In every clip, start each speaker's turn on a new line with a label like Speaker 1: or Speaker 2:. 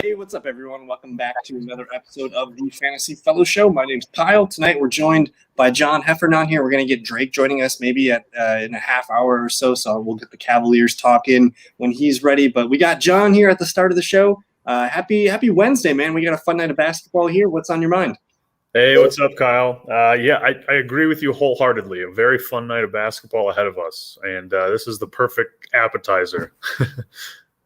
Speaker 1: Hey, what's up, everyone? Welcome back to another episode of the Fantasy Fellowshow. My name's Kyle. Tonight, we're joined by John Heffernon here. We're going to get Drake joining us maybe in a half hour or so we'll get the Cavaliers talk in when he's ready. But we got John here at the start of the show. Happy Wednesday, man. We got a fun night of basketball here. What's on your mind?
Speaker 2: Hey, what's up, Kyle? I agree with you wholeheartedly. A very fun night of basketball ahead of us, and this is the perfect appetizer.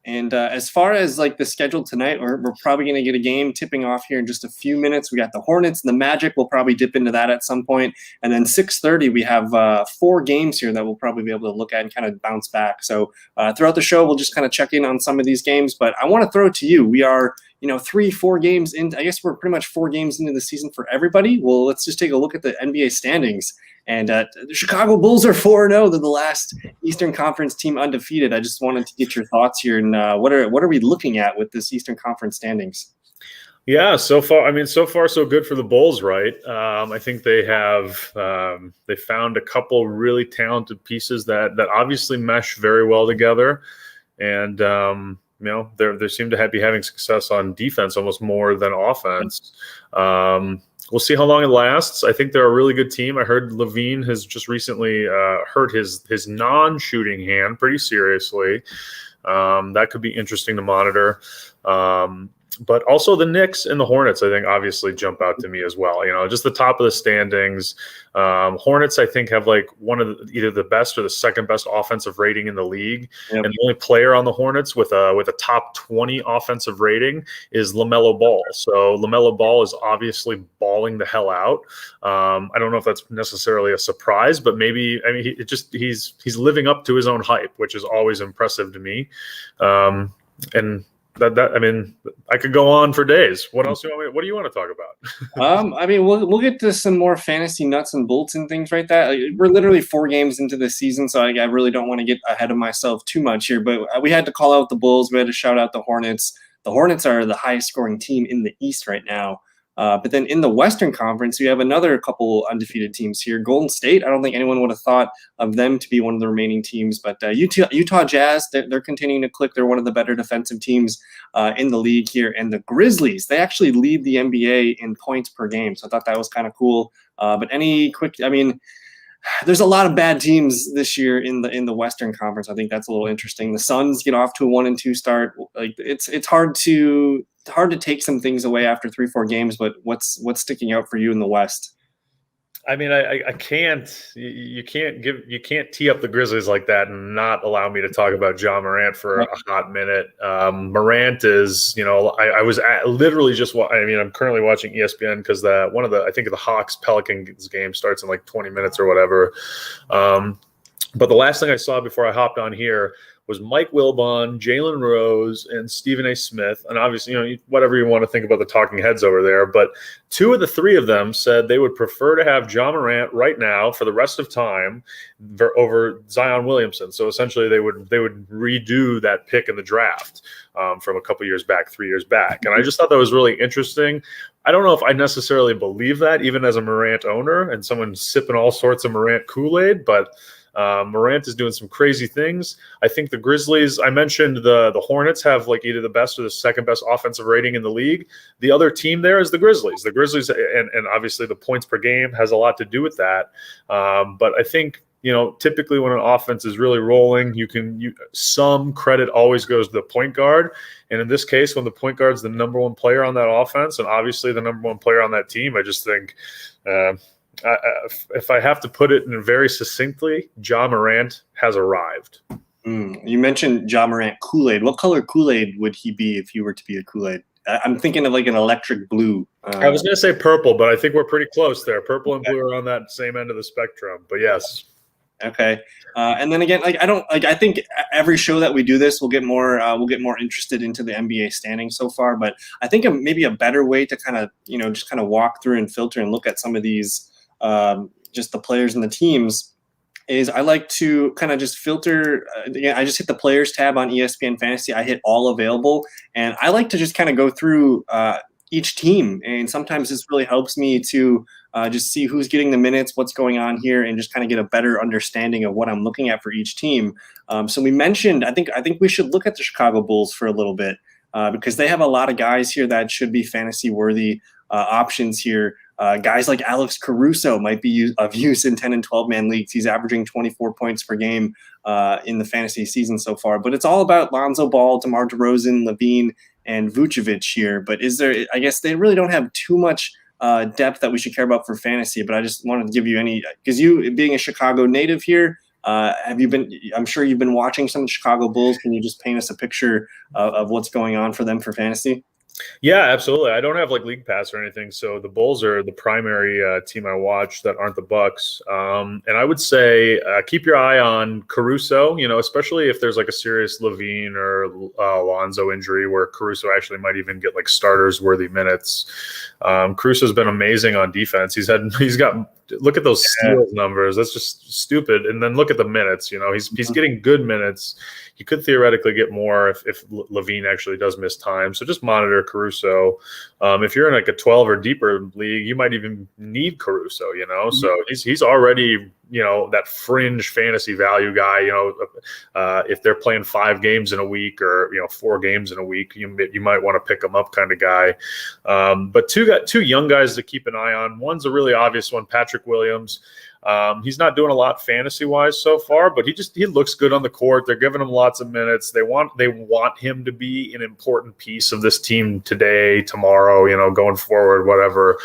Speaker 1: And as far as like the schedule tonight, we're probably going to get a game tipping off here in just a few minutes. We got the Hornets and the Magic. We'll probably dip into that at some point. And then 6:30, we have 4 games here that we'll probably be able to look at and kind of bounce back. So throughout the show, we'll just kind of check in on some of these games. But I want to throw it to you. We are 3-4 games in. I guess we're pretty much 4 games into the season for everybody. Well, let's just take a look at the NBA standings. And the Chicago Bulls are 4-0. They're the last Eastern Conference team undefeated. I just wanted to get your thoughts here. And what are we looking at with this Eastern Conference standings?
Speaker 2: Yeah, so far so good for the Bulls, right? I think they have they found a couple really talented pieces that obviously mesh very well together, and they seem to be having success on defense almost more than offense. We'll see how long it lasts. I think they're a really good team. I heard Levine has just recently hurt his non-shooting hand pretty seriously. That could be interesting to monitor. But also the Knicks and the Hornets, I think, obviously jump out to me as well. Just the top of the standings. Hornets, I think, have like one of either the best or the second best offensive rating in the league. Yep. And the only player on the Hornets with a top 20 offensive rating is Lamelo Ball. So Lamelo Ball is obviously balling the hell out. I don't know if that's necessarily a surprise, but maybe he's living up to his own hype, which is always impressive to me. And I could go on for days. What else what do you want to talk about?
Speaker 1: We'll get to some more fantasy nuts and bolts and things right there. We're literally 4 games into the season, so I really don't want to get ahead of myself too much here. But we had to call out the Bulls. We had to shout out the Hornets. The Hornets are the highest scoring team in the East right now. But then in the Western Conference, you have another couple undefeated teams here. Golden State, I don't think anyone would have thought of them to be one of the remaining teams. But Utah Jazz, they're continuing to click. They're one of the better defensive teams in the league here. And the Grizzlies, they actually lead the NBA in points per game. So I thought that was kind of cool. But there's a lot of bad teams this year in the Western Conference. I think that's a little interesting. The Suns get off to a 1-2 start. Like it's hard to take some things away after 3-4 games. But what's sticking out for you in the West?
Speaker 2: I can't. You can't tee up the Grizzlies like that and not allow me to talk about Ja Morant for a hot minute. Morant is, I was literally just. I'm currently watching ESPN because I think the Hawks Pelicans game starts in like 20 minutes or whatever. But the last thing I saw before I hopped on here was Mike Wilbon, Jalen Rose, and Stephen A. Smith. And obviously, whatever you want to think about the talking heads over there. But 2 of the 3 of them said they would prefer to have Ja Morant right now for the rest of time over Zion Williamson. So essentially, they would redo that pick in the draft from a couple years back, 3 years back. And I just thought that was really interesting. I don't know if I necessarily believe that, even as a Morant owner and someone sipping all sorts of Morant Kool-Aid, but Morant is doing some crazy things. I think the Grizzlies, I mentioned the Hornets have like either the best or the second best offensive rating in the league. The other team there is the Grizzlies. The Grizzlies, and obviously the points per game has a lot to do with that. But I think, typically when an offense is really rolling, some credit always goes to the point guard. And in this case, when the point guard is the number 1 player on that offense and obviously the number 1 player on that team, I just think if I have to put it in very succinctly, Ja Morant has arrived.
Speaker 1: You mentioned Ja Morant Kool-Aid. What color Kool-Aid would he be if you were to be a Kool-Aid? I'm thinking of like an electric blue.
Speaker 2: I was going to say purple, but I think we're pretty close there. Purple and blue are on that same end of the spectrum. But yes.
Speaker 1: Okay. And then again, I think every show that we do this, we'll get more interested into the NBA standings so far. But I think maybe a better way to kind of, just kind of walk through and filter and look at some of these, just the players and the teams is I like to kind of just filter. I just hit the players tab on ESPN Fantasy. I hit all available, and I like to just kind of go through each team. And sometimes this really helps me to just see who's getting the minutes, what's going on here, and just kind of get a better understanding of what I'm looking at for each team. So we mentioned, I think we should look at the Chicago Bulls for a little bit. because they have a lot of guys here that should be fantasy worthy options here. Guys like Alex Caruso might be of use in 10 and 12 man leagues. He's averaging 24 points per game in the fantasy season so far. But it's all about Lonzo Ball, DeMar DeRozan, Levine, and Vucevic here. But I guess they really don't have too much depth that we should care about for fantasy. But I just wanted to give you because you being a Chicago native here, I'm sure you've been watching some of the Chicago Bulls. Can you just paint us a picture of what's going on for them for fantasy?
Speaker 2: Yeah, absolutely. I don't have like league pass or anything, so the Bulls are the primary team I watch that aren't the Bucks. And I would say keep your eye on Caruso. Especially if there's like a serious Levine or Lonzo injury where Caruso actually might even get like starters worthy minutes. Caruso's been amazing on defense. He's got. Look at those steals numbers. That's just stupid. And then look at the minutes. He's getting good minutes. He could theoretically get more if Levine actually does miss time. So just monitor Caruso. If you're in like a 12 or deeper league, you might even need Caruso. So he's already that fringe fantasy value guy. If they're playing 5 games in a week or 4 games in a week, you might want to pick him up kind of guy. But two young guys to keep an eye on. One's a really obvious one, Patrick Williams. He's not doing a lot fantasy wise so far, but he looks good on the court. They're giving him lots of minutes. They want him to be an important piece of this team today, tomorrow, going forward, whatever.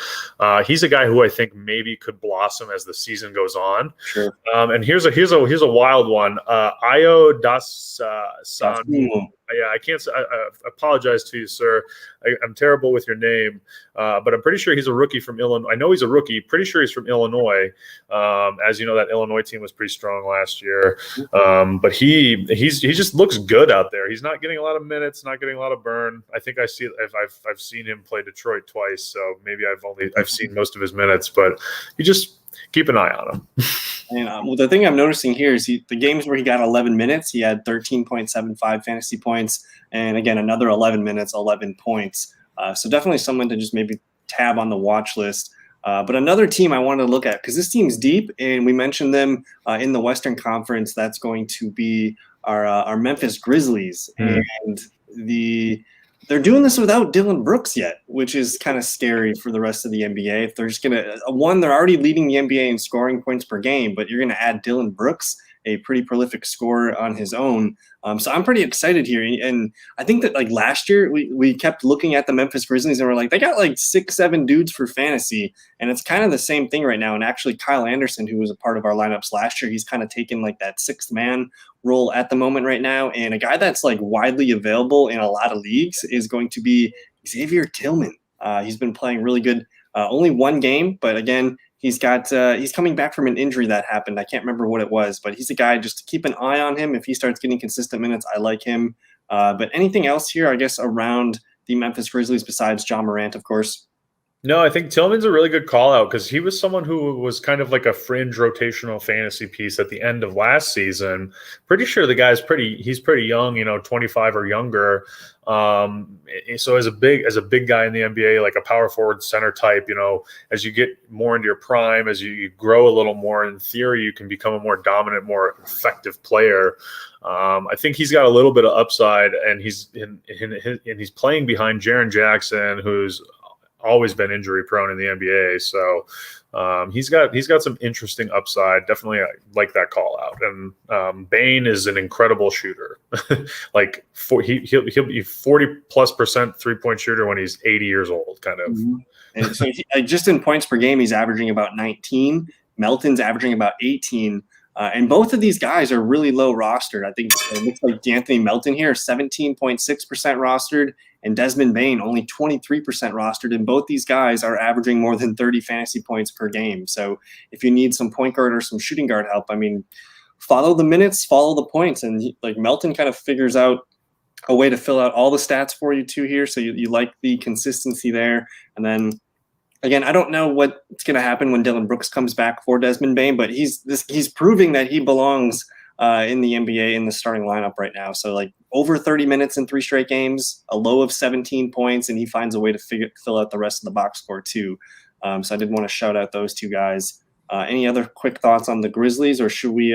Speaker 2: He's a guy who I think maybe could blossom as the season goes on.
Speaker 1: Sure.
Speaker 2: And here's a wild one. Ayo Dasan. Yeah, I can't. I apologize to you, sir. I'm terrible with your name, but I'm pretty sure he's a rookie from Illinois. I know he's a rookie. Pretty sure he's from Illinois. As you know, that Illinois team was pretty strong last year. But he just looks good out there. He's not getting a lot of minutes, not getting a lot of burn. I think I've seen him play Detroit twice, so maybe I've seen most of his minutes. But you just keep an eye on him.
Speaker 1: And the thing I'm noticing here is the games where he got 11 minutes, he had 13.75 fantasy points, and again another 11 minutes, 11 points. So definitely someone to just maybe tab on the watch list. But another team I wanted to look at, because this team's deep, and we mentioned them in the Western Conference. That's going to be our Memphis Grizzlies, and they're doing this without Dillon Brooks yet, which is kind of scary for the rest of the NBA. If they're just going to they're already leading the NBA in scoring points per game, but you're going to add Dillon Brooks, a pretty prolific scorer on his own. So I'm pretty excited here. And I think that like last year we kept looking at the Memphis Grizzlies and we're like, they got like 6-7 dudes for fantasy. And it's kind of the same thing right now. And actually Kyle Anderson, who was a part of our lineups last year, he's kind of taken like that 6th man role at the moment right now. And a guy that's like widely available in a lot of leagues is going to be Xavier Tillman. He's been playing really good, only 1 game, but again, he's coming back from an injury that happened. I can't remember what it was, but he's a guy just to keep an eye on him. If he starts getting consistent minutes, I like him. But anything else here, I guess, around the Memphis Grizzlies besides John Morant, of course?
Speaker 2: No, I think Tillman's a really good call out because he was someone who was kind of like a fringe rotational fantasy piece at the end of last season. Pretty sure the guy's he's pretty young, 25 or younger. So as a big guy in the NBA, like a power forward center type, as you get more into your prime, as you grow a little more, in theory, you can become a more dominant, more effective player. I think he's got a little bit of upside, and he's playing behind Jaren Jackson, who's always been injury prone in the NBA. So he's got some interesting upside. Definitely like that call out. And Bane is an incredible shooter. Like he'll be 40+% 3-point shooter when he's 80 years old, kind of.
Speaker 1: Mm-hmm. And so just in points per game, he's averaging about 19. Melton's averaging about 18. And both of these guys are really low rostered. I think it looks like D'Anthony Melton here, 17.6% rostered, and Desmond Bane only 23% rostered. And both these guys are averaging more than 30 fantasy points per game. So if you need some point guard or some shooting guard help, I mean, follow the minutes, follow the points. And like Melton kind of figures out a way to fill out all the stats for you too here. So you like the consistency there. And then again, I don't know what's going to happen when Dillon Brooks comes back for Desmond Bane, but he's proving that he belongs in the NBA in the starting lineup right now. So like over 30 minutes in 3 straight games, a low of 17 points, and he finds a way to fill out the rest of the box score too. So I did want to shout out those two guys. Any other quick thoughts on the Grizzlies, or should we?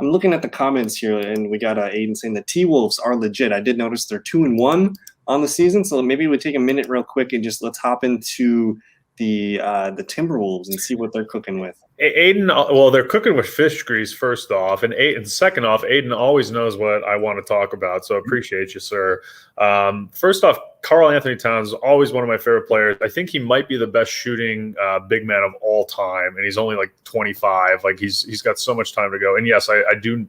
Speaker 1: I'm looking at the comments here, and we got Aiden saying the T-Wolves are legit. I did notice they're 2-1 on the season, so maybe we take a minute real quick and just let's hop into the Timberwolves and see what they're cooking with.
Speaker 2: Aiden, well, they're cooking with fish grease, first off, and second off, Aiden always knows what I want to talk about, so I appreciate you, sir. First off, Karl Anthony Towns is always one of my favorite players. I think he might be the best shooting big man of all time, and he's only like 25. Like he's got so much time to go. And yes, I do.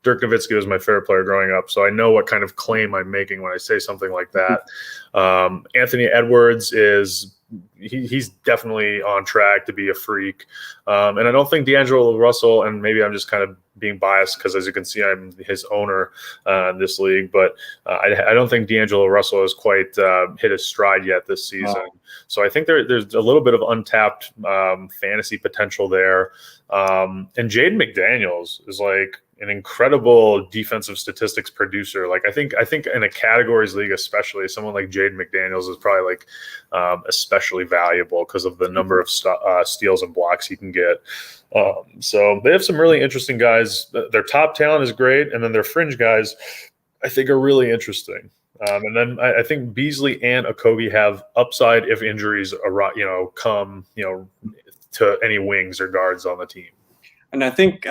Speaker 2: Dirk Nowitzki was my favorite player growing up, so I know what kind of claim I'm making when I say something like that. Anthony Edwards is. He's definitely on track to be a freak. And I don't think D'Angelo Russell, and maybe I'm just kind of being biased because, as you can see, I'm his owner in this league, but I don't think D'Angelo Russell has quite hit his stride yet this season. Wow. So I think there's a little bit of untapped fantasy potential there. And Jaden McDaniels is like an incredible defensive statistics producer. Like I think in a categories league, especially someone like Jaden McDaniels is probably like especially valuable because of the number of steals and blocks he can get. So they have some really interesting guys. Their top talent is great, and then their fringe guys, I think, are really interesting. And then I think Beasley and Okogie have upside if injuries come to any wings or guards on the team.
Speaker 1: And I think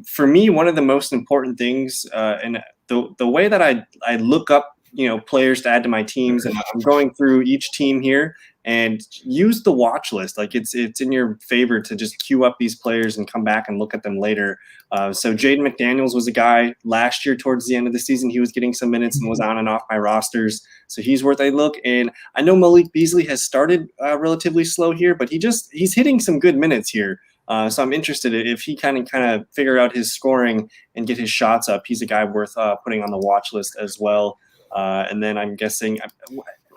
Speaker 1: for me, one of the most important things, and the way that I look up, players to add to my teams, and I'm going through each team here and use the watch list. Like it's in your favor to just queue up these players and come back and look at them later. So Jaden McDaniels was a guy last year towards the end of the season. He was getting some minutes and was on and off my rosters. So he's worth a look. And I know Malik Beasley has started relatively slow here, but he's hitting some good minutes here. So I'm interested if he kind of figure out his scoring and get his shots up. He's a guy worth putting on the watch list as well. And then I'm guessing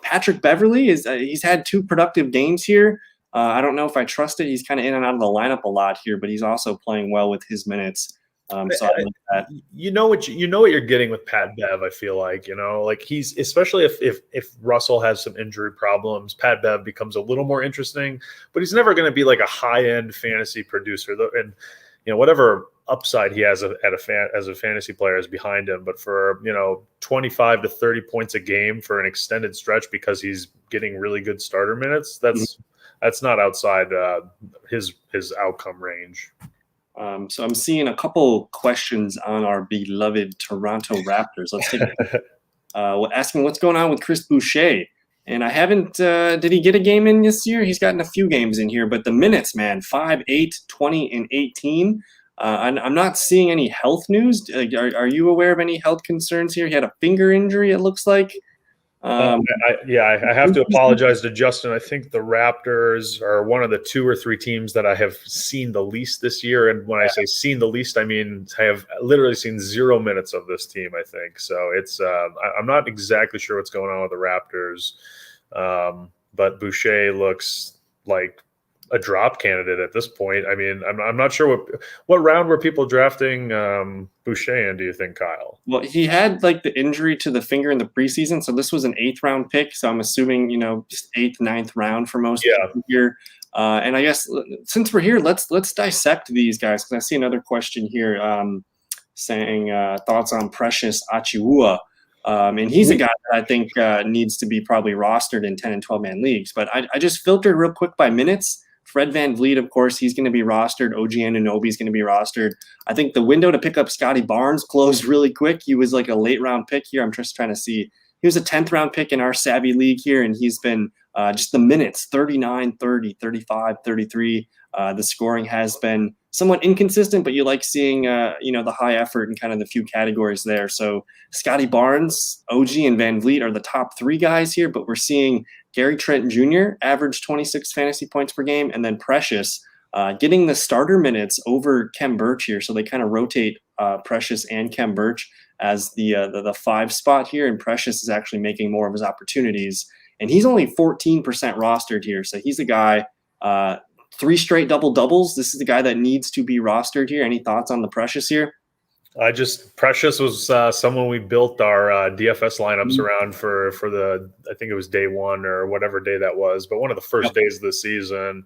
Speaker 1: Patrick Beverly he's had 2 productive games here. I don't know if I trust it. He's kind of in and out of the lineup a lot here, but he's also playing well with his minutes. So I like that.
Speaker 2: You know what you're getting with Pat Bev. I feel like he's, especially if Russell has some injury problems, Pat Bev becomes a little more interesting. But he's never going to be like a high end fantasy producer. And whatever upside he has as a fantasy player is behind him. But for 25 to 30 points a game for an extended stretch because he's getting really good starter minutes, that's not outside his outcome range.
Speaker 1: So I'm seeing a couple questions on our beloved Toronto Raptors. Let's take asking what's going on with Chris Boucher. And I haven't did he get a game in this year? He's gotten a few games in here, but the minutes, man, 5, 8, 20, and 18. I'm not seeing any health news. Are you aware of any health concerns here? He had a finger injury, it looks like.
Speaker 2: I have to apologize to Justin. I think the Raptors are one of the 2 or 3 teams that I have seen the least this year. And when I say seen the least, I mean I have literally seen 0 minutes of this team, I think. So it's I'm not exactly sure what's going on with the Raptors. But Boucher looks like a drop candidate at this point. I mean, I'm not sure what round were people drafting Boucher in, do you think, Kyle?
Speaker 1: Well, he had like the injury to the finger in the preseason, so this was an 8th round pick. So I'm assuming just 8th, 9th round for most people here. And I guess since we're here, let's dissect these guys, because I see another question here saying thoughts on Precious Achiuwa. And he's a guy that I think needs to be probably rostered in 10 and 12 man leagues. But I just filtered real quick by minutes. Fred VanVleet, of course, he's going to be rostered. OG Anunoby is going to be rostered. I think the window to pick up Scotty Barnes closed really quick. He was like a late round pick here. I'm just trying to see. He was a 10th round pick in our Savvy League here, and he's been just the minutes, 39, 30, 35, 33. The scoring has been somewhat inconsistent, but you like seeing, the high effort in kind of the few categories there. So Scotty Barnes, OG, and VanVleet are the top 3 guys here, but we're seeing Gary Trent Jr. average 26 fantasy points per game, and then Precious getting the starter minutes over Khem Birch here. So they kind of rotate Precious and Khem Birch as the 5 spot here, and Precious is actually making more of his opportunities. And he's only 14% rostered here, so he's a guy 3 straight double-doubles. This is the guy that needs to be rostered here. Any thoughts on the Precious here?
Speaker 2: Precious was someone we built our DFS lineups around for the, I think it was day 1 or whatever day that was, but one of the first days of the season.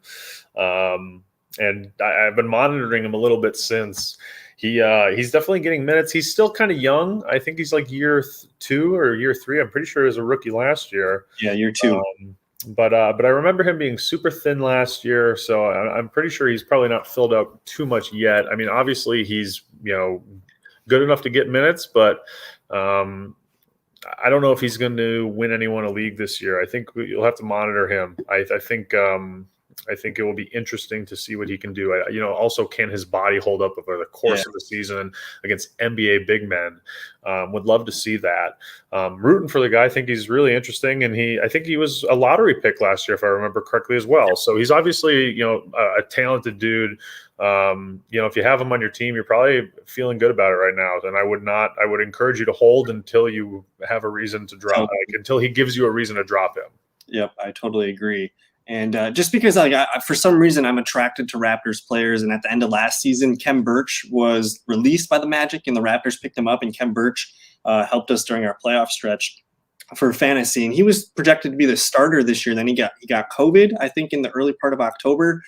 Speaker 2: I've been monitoring him a little bit since. He's definitely getting minutes. He's still kind of young. I think he's like year 2 or year 3. I'm pretty sure he was a rookie last year.
Speaker 1: Yeah, year 2.
Speaker 2: But I remember him being super thin last year, so I'm pretty sure he's probably not filled out too much yet. I mean, obviously he's good enough to get minutes, but I don't know if he's going to win anyone a league this year. I think you'll have to monitor him. I think it will be interesting to see what he can do. Also, can his body hold up over the course of the season against NBA big men? Would love to see that. Rooting for the guy. I think he's really interesting, and I think he was a lottery pick last year, if I remember correctly, as well. So he's obviously a talented dude. If you have him on your team, you're probably feeling good about it right now. And I would encourage you to hold until you have a reason to drop, until he gives you a reason to drop him.
Speaker 1: Yep, I totally agree. And just because, for some reason, I'm attracted to Raptors players. And at the end of last season, Khem Birch was released by the Magic, and the Raptors picked him up. And Khem Birch helped us during our playoff stretch for fantasy. And he was projected to be the starter this year. Then he got COVID, I think, in the early part of October.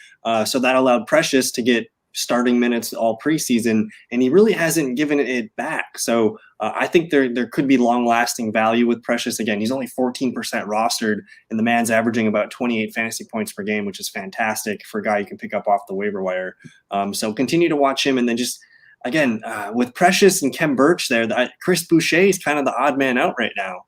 Speaker 1: So that allowed Precious to get starting minutes all preseason, and he really hasn't given it back. So I think there could be long-lasting value with Precious. Again, he's only 14% rostered, and the man's averaging about 28 fantasy points per game, which is fantastic for a guy you can pick up off the waiver wire. So continue to watch him, and then just again with Precious and Khem Birch there, Chris Boucher is kind of the odd man out right now.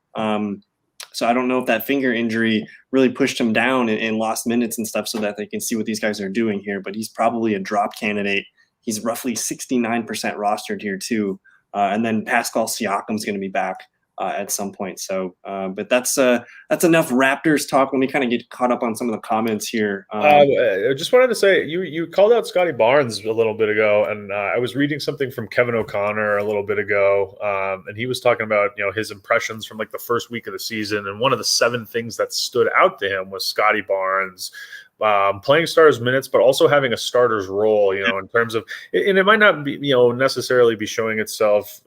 Speaker 1: So I don't know if that finger injury really pushed him down and lost minutes and stuff so that they can see what these guys are doing here. But he's probably a drop candidate. He's roughly 69% rostered here too. And then Pascal Siakam's going to be back at some point. So, but that's enough Raptors talk. Let me kind of get caught up on some of the comments here.
Speaker 2: I just wanted to say you called out Scottie Barnes a little bit ago, and I was reading something from Kevin O'Connor a little bit ago, and he was talking about his impressions from like the first week of the season, and one of the 7 things that stood out to him was Scottie Barnes playing starters minutes, but also having a starter's role, in terms of, and it might not be, necessarily be showing itself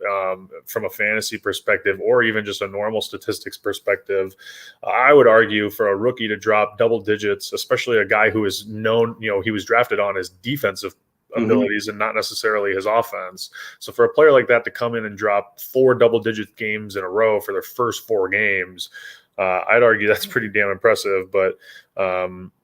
Speaker 2: from a fantasy perspective or even just a normal statistics perspective. I would argue for a rookie to drop double digits, especially a guy who is known, he was drafted on his defensive abilities and not necessarily his offense. So for a player like that to come in and drop 4 double-digit games in a row for their first 4 games, I'd argue that's pretty damn impressive. But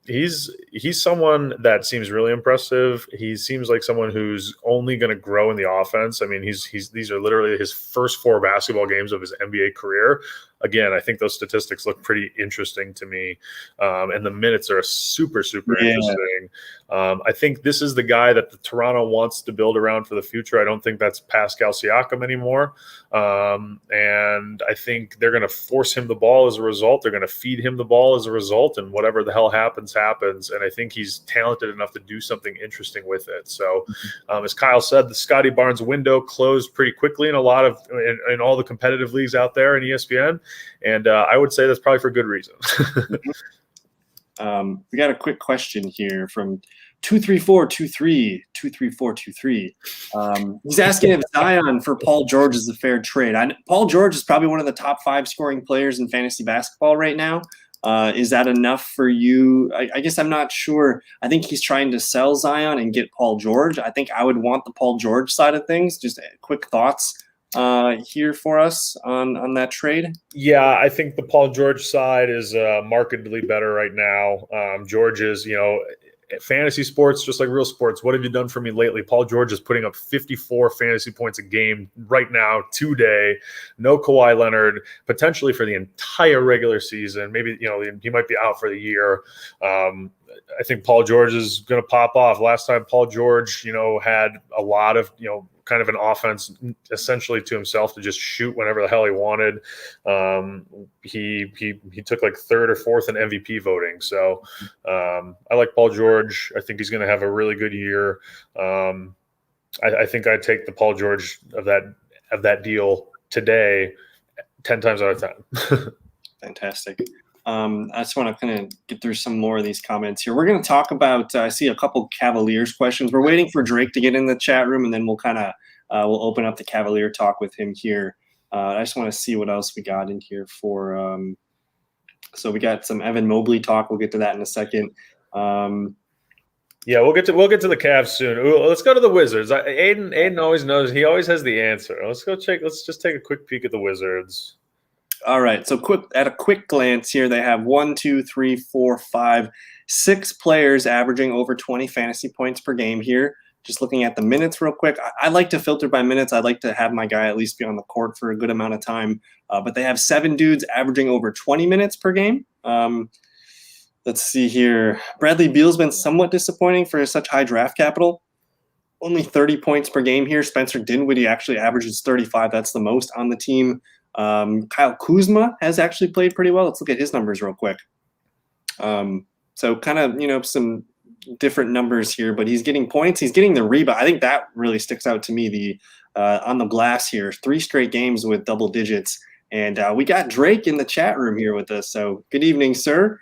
Speaker 2: he's someone that seems really impressive. He seems like someone who's only going to grow in the offense. I mean, these are literally his first 4 basketball games of his NBA career. Again, I think those statistics look pretty interesting to me, and the minutes are super, super interesting. I think this is the guy that the Toronto wants to build around for the future. I don't think that's Pascal Siakam anymore, and I think they're going to force him the ball as a result. They're going to feed him the ball as a result, and whatever the hell happens. And I think he's talented enough to do something interesting with it. So, as Kyle said, the Scottie Barnes window closed pretty quickly in in all the competitive leagues out there in ESPN. And I would say that's probably for good reason.
Speaker 1: We got a quick question here from 23423. He's asking if Zion for Paul George is a fair trade. Paul George is probably one of the top 5 scoring players in fantasy basketball right now. Is that enough for you? I guess I'm not sure. I think he's trying to sell Zion and get Paul George. I think I would want the Paul George side of things. Just quick thoughts here for us on that trade.
Speaker 2: Yeah, I think the Paul George side is markedly better right now. George is, fantasy sports, just like real sports. What have you done for me lately? Paul George is putting up 54 fantasy points a game right now, today. No Kawhi Leonard, potentially for the entire regular season. Maybe, he might be out for the year. I think Paul George is going to pop off. Last time Paul George, had a lot of, kind of an offense essentially to himself to just shoot whenever the hell he wanted. He took like 3rd or 4th in MVP voting. So I like Paul George. I think he's going to have a really good year. I think I'd take the Paul George of that deal today 10 times out of 10.
Speaker 1: Fantastic. I just want to kind of get through some more of these comments here. We're going to talk about, I see a couple Cavaliers questions. We're waiting for Drake to get in the chat room, and then we'll kind of, we'll open up the Cavalier talk with him here. I just want to see what else we got in here for, so we got some Evan Mobley talk. We'll get to that in a second.
Speaker 2: Yeah, we'll get to the Cavs soon. Ooh, let's go to the Wizards. Aiden always knows. He always has the answer. Let's go check. Let's just take a quick peek at the Wizards.
Speaker 1: All right. So at a quick glance here, they have 1, 2, 3, 4, 5, 6 players averaging over 20 fantasy points per game here. Just looking at the minutes real quick. I like to filter by minutes. I like to have my guy at least be on the court for a good amount of time. But they have 7 dudes averaging over 20 minutes per game. Let's see here. Bradley Beal's been somewhat disappointing for such high draft capital. Only 30 points per game here. Spencer Dinwiddie actually averages 35. That's the most on the team. Kyle Kuzma has actually played pretty well. Let's look at his numbers real quick. So kind of, some different numbers here, but he's getting points. He's getting the rebound. I think that really sticks out to me. On the glass here, 3 straight games with double digits. And we got Drake in the chat room here with us. So good evening, sir.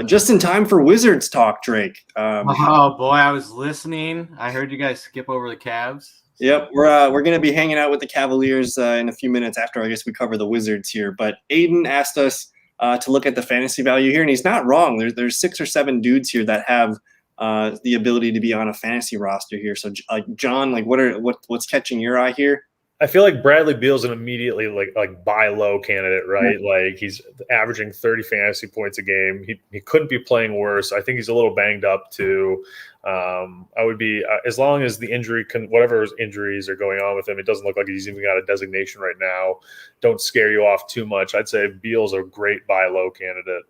Speaker 1: Just in time for Wizards talk, Drake.
Speaker 3: Oh boy, I was listening. I heard you guys skip over the Cavs.
Speaker 1: Yep, we're going to be hanging out with the Cavaliers in a few minutes after I guess we cover the Wizards here. But Aiden asked us to look at the fantasy value here, and he's not wrong. There's 6 or 7 dudes here that have the ability to be on a fantasy roster here. So, John, what's catching your eye here?
Speaker 2: I feel like Bradley Beal's an immediately like buy low candidate, right? Like he's averaging 30 fantasy points a game. He couldn't be playing worse. I think he's a little banged up too. I would be as long as the whatever injuries are going on with him, it doesn't look like he's even got a designation right now. Don't scare you off too much. I'd say Beal's a great buy low candidate.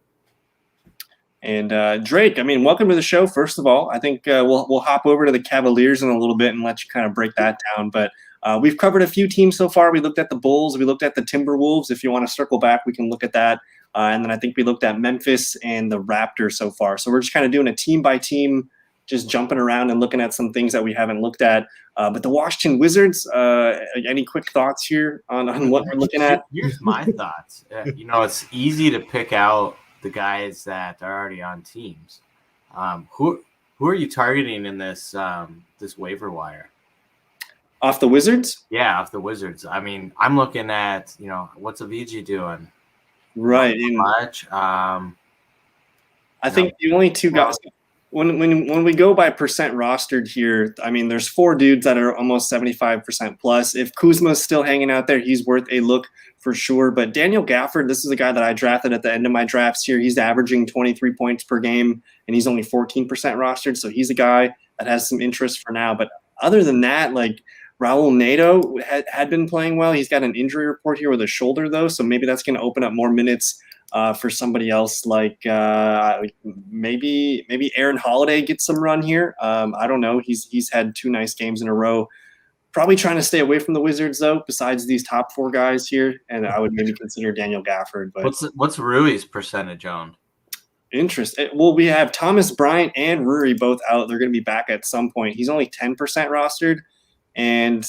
Speaker 1: And Drake, welcome to the show. First of all, I think we'll hop over to the Cavaliers in a little bit and let you kind of break that down. But we've covered a few teams so far. We looked at the Bulls. We looked at the Timberwolves. If you want to circle back, we can look at that. And then I think we looked at Memphis and the Raptors so far. So we're just kind of doing a team by team, just jumping around and looking at some things that we haven't looked at. But the Washington Wizards, any quick thoughts here on what we're looking at?
Speaker 3: Here's my thoughts. It's easy to pick out the guys that are already on teams. Who are you targeting in this this waiver wire?
Speaker 1: Off the Wizards?
Speaker 3: Yeah, off the Wizards. I'm looking at, what's Avicii doing?
Speaker 1: Right.
Speaker 3: Not much.
Speaker 1: I think the only 2 guys – when we go by percent rostered here, there's 4 dudes that are almost 75% plus. If Kuzma's still hanging out there, he's worth a look for sure. But Daniel Gafford, this is a guy that I drafted at the end of my drafts here. He's averaging 23 points per game, and he's only 14% rostered. So he's a guy that has some interest for now. But other than that, Raul Neto had been playing well. He's got an injury report here with a shoulder, though, so maybe that's going to open up more minutes for somebody else. Maybe Aaron Holiday gets some run here. I don't know. He's had 2 nice games in a row. Probably trying to stay away from the Wizards, though, besides these top 4 guys here, and I would maybe consider Daniel Gafford. But
Speaker 3: what's Rui's percentage on?
Speaker 1: Well, we have Thomas Bryant and Rui both out. They're going to be back at some point. He's only 10% rostered. And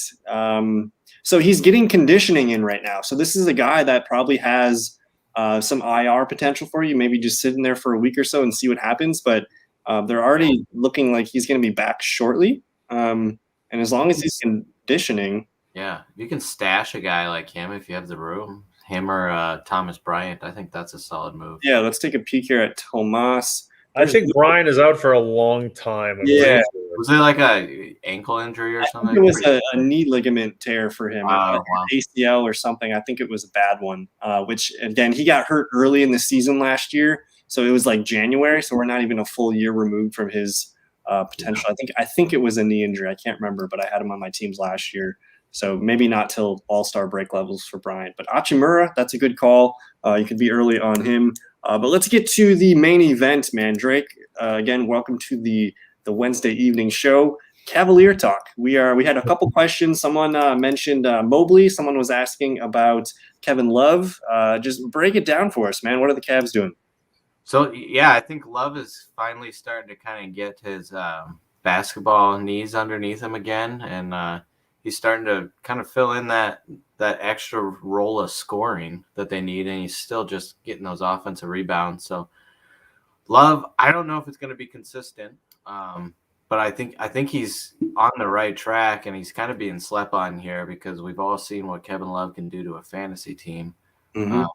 Speaker 1: so he's getting conditioning in right now. So this is a guy that probably has some IR potential for you, maybe just sitting there for a week or so and see what happens. But they're already looking like he's going to be back shortly. And as long as he's conditioning.
Speaker 3: Yeah, you can stash a guy like him if you have the room. Him or Thomas Bryant. I think that's a solid move.
Speaker 1: Yeah, let's take a peek here at Tomas.
Speaker 2: I think Bryant is out for a long time.
Speaker 1: Yeah.
Speaker 3: Was it like a ankle injury or something?
Speaker 1: I think it was a knee ligament tear for him,
Speaker 3: wow.
Speaker 1: ACL or something. I think it was a bad one, which, again, he got hurt early in the season last year. So it was like January. So we're not even a full year removed from his potential. I think it was a knee injury. I can't remember, but I had him on my teams last year. So maybe not till all-star break levels for Bryant. But Hachimura, that's a good call. You could be early on him. But let's get to the main event, man. Drake, again, welcome to the Wednesday evening show. Cavalier talk. We had a couple questions. Someone mentioned Mobley. Someone was asking about Kevin Love. Just break it down for us, man. What are the Cavs doing?
Speaker 3: So, yeah, I think Love is finally starting to kind of get his basketball knees underneath him again. And he's starting to kind of fill in that extra role of scoring that they need, and he's still just getting those offensive rebounds. So Love, I don't know if it's going to be consistent, but I think he's on the right track, and he's kind of being slept on here because we've all seen what Kevin Love can do to a fantasy team.
Speaker 1: Mm-hmm.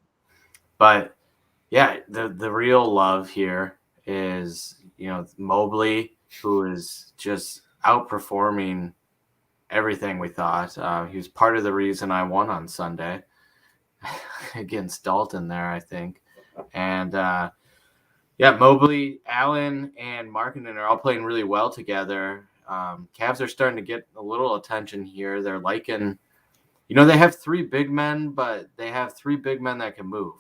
Speaker 3: But yeah, the real love here is Mobley. who is just outperforming everything we thought. He was part of the reason I won on Sunday against Dalton there, I think. And Mobley, Allen, and Markkanen are all playing really well together. Cavs are starting to get a little attention here. They're liking, they have 3 big men, but they have 3 big men that can move.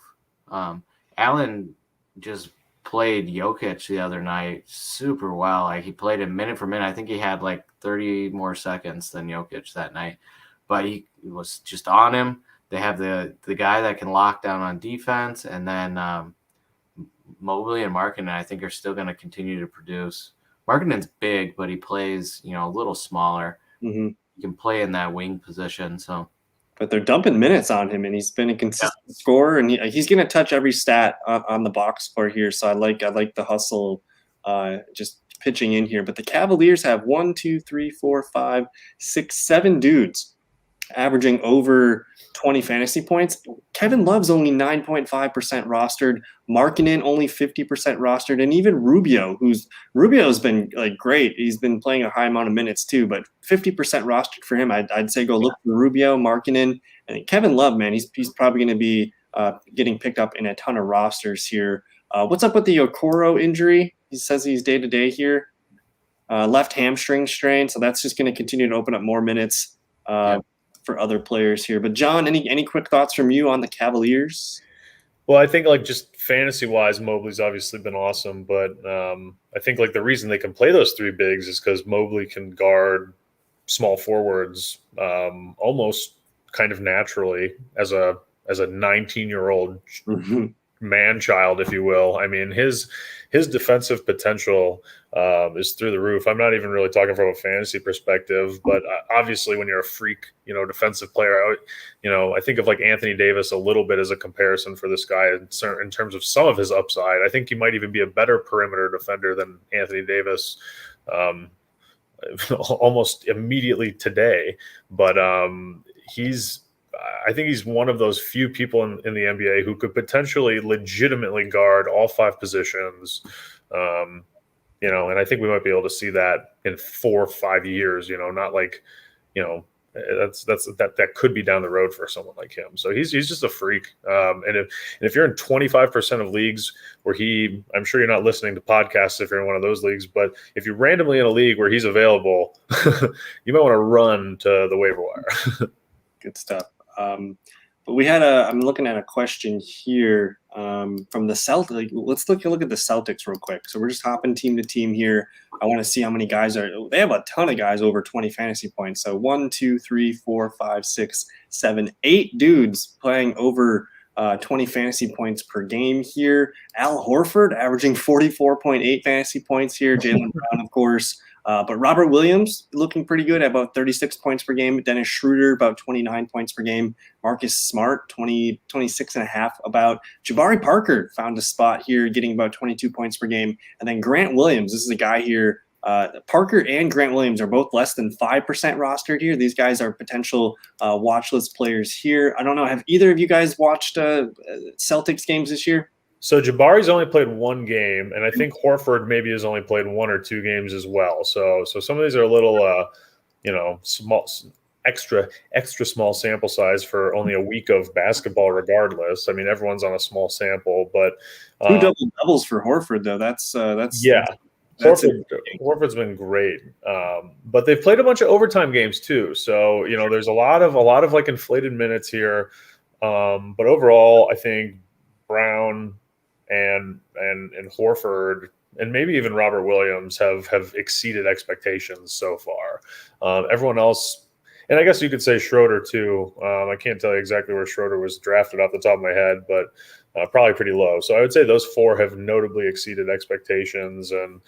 Speaker 3: Allen just played Jokic the other night super well. Like, he played him minute for minute. I think he had like 30 more seconds than Jokic that night, but he was just on him. They have the guy that can lock down on defense, and then Mobley and Markkanen, I think, are still going to continue to produce. Markkanen's big, but he plays, a little smaller.
Speaker 1: Mm-hmm.
Speaker 3: He can play in that wing position.
Speaker 1: But they're dumping minutes on him, and he's been a consistent scorer, and he's going to touch every stat on the box score here. So I like the hustle, just pitching in here. But the Cavaliers have 1, 2, 3, 4, 5, 6, 7 dudes averaging over 20 fantasy points. Kevin Love's only 9.5% rostered. Markkanen only 50% rostered, and even Rubio's been like great. He's been playing a high amount of minutes too, but 50% rostered for him. I'd say go look for Rubio, Markkanen, and Kevin Love. Man, he's probably going to be getting picked up in a ton of rosters here. What's up with the Okoro injury? He says he's day to day here. Left hamstring strain, so that's just going to continue to open up more minutes for other players here. But John, any quick thoughts from you on the Cavaliers?
Speaker 2: Well, I think like just fantasy wise, Mobley's obviously been awesome, but I think like the reason they can play those 3 bigs is because Mobley can guard small forwards almost kind of naturally as a 19-year-old man child, if you will. I mean, his defensive potential is through the roof. I'm not even really talking from a fantasy perspective, but obviously when you're a freak, defensive player, I think of like Anthony Davis a little bit as a comparison for this guy in terms of some of his upside. I think he might even be a better perimeter defender than Anthony Davis almost immediately today. But I think he's one of those few people in the NBA who could potentially legitimately guard all 5 positions. And I think we might be able to see that in 4 or 5 years, not like, that could be down the road for someone like him. So he's just a freak. And if you're in 25% of leagues where I'm sure you're not listening to podcasts if you're in one of those leagues, but if you're randomly in a league where he's available, you might want to run to the waiver wire.
Speaker 1: Good stuff. But I'm looking at a question here from the Celtics. Let's look at the Celtics real quick. So we're just hopping team to team here. I want to see how many guys they have a ton of guys over 20 fantasy points. So 1, 2, 3, 4, 5, 6, 7, 8 dudes playing over 20 fantasy points per game here. Al Horford averaging 44.8 fantasy points here. Jaylen Brown, of course. But Robert Williams looking pretty good at about 36 points per game. Dennis Schroeder about 29 points per game. Marcus Smart 26 and a half about. Jabari Parker found a spot here getting about 22 points per game. And then Grant Williams, this is a guy here. Parker and Grant Williams are both less than 5% rostered here. These guys are potential watch list players here. I don't know. Have either of you guys watched Celtics games this year?
Speaker 2: So Jabari's only played 1 game, and I think Horford maybe has only played 1 or 2 games as well. So some of these are a little, small, extra small sample size for only a week of basketball. Regardless, I mean everyone's on a small sample, but
Speaker 1: 2 double doubles for Horford though. That's
Speaker 2: Horford's been great, but they've played a bunch of overtime games too. So there's a lot of like inflated minutes here, but overall, I think Brown and Horford and maybe even Robert Williams have exceeded expectations so far. Everyone else, and I guess you could say Schroeder too. I can't tell you exactly where Schroeder was drafted off the top of my head, but probably pretty low. So I would say those 4 have notably exceeded expectations, and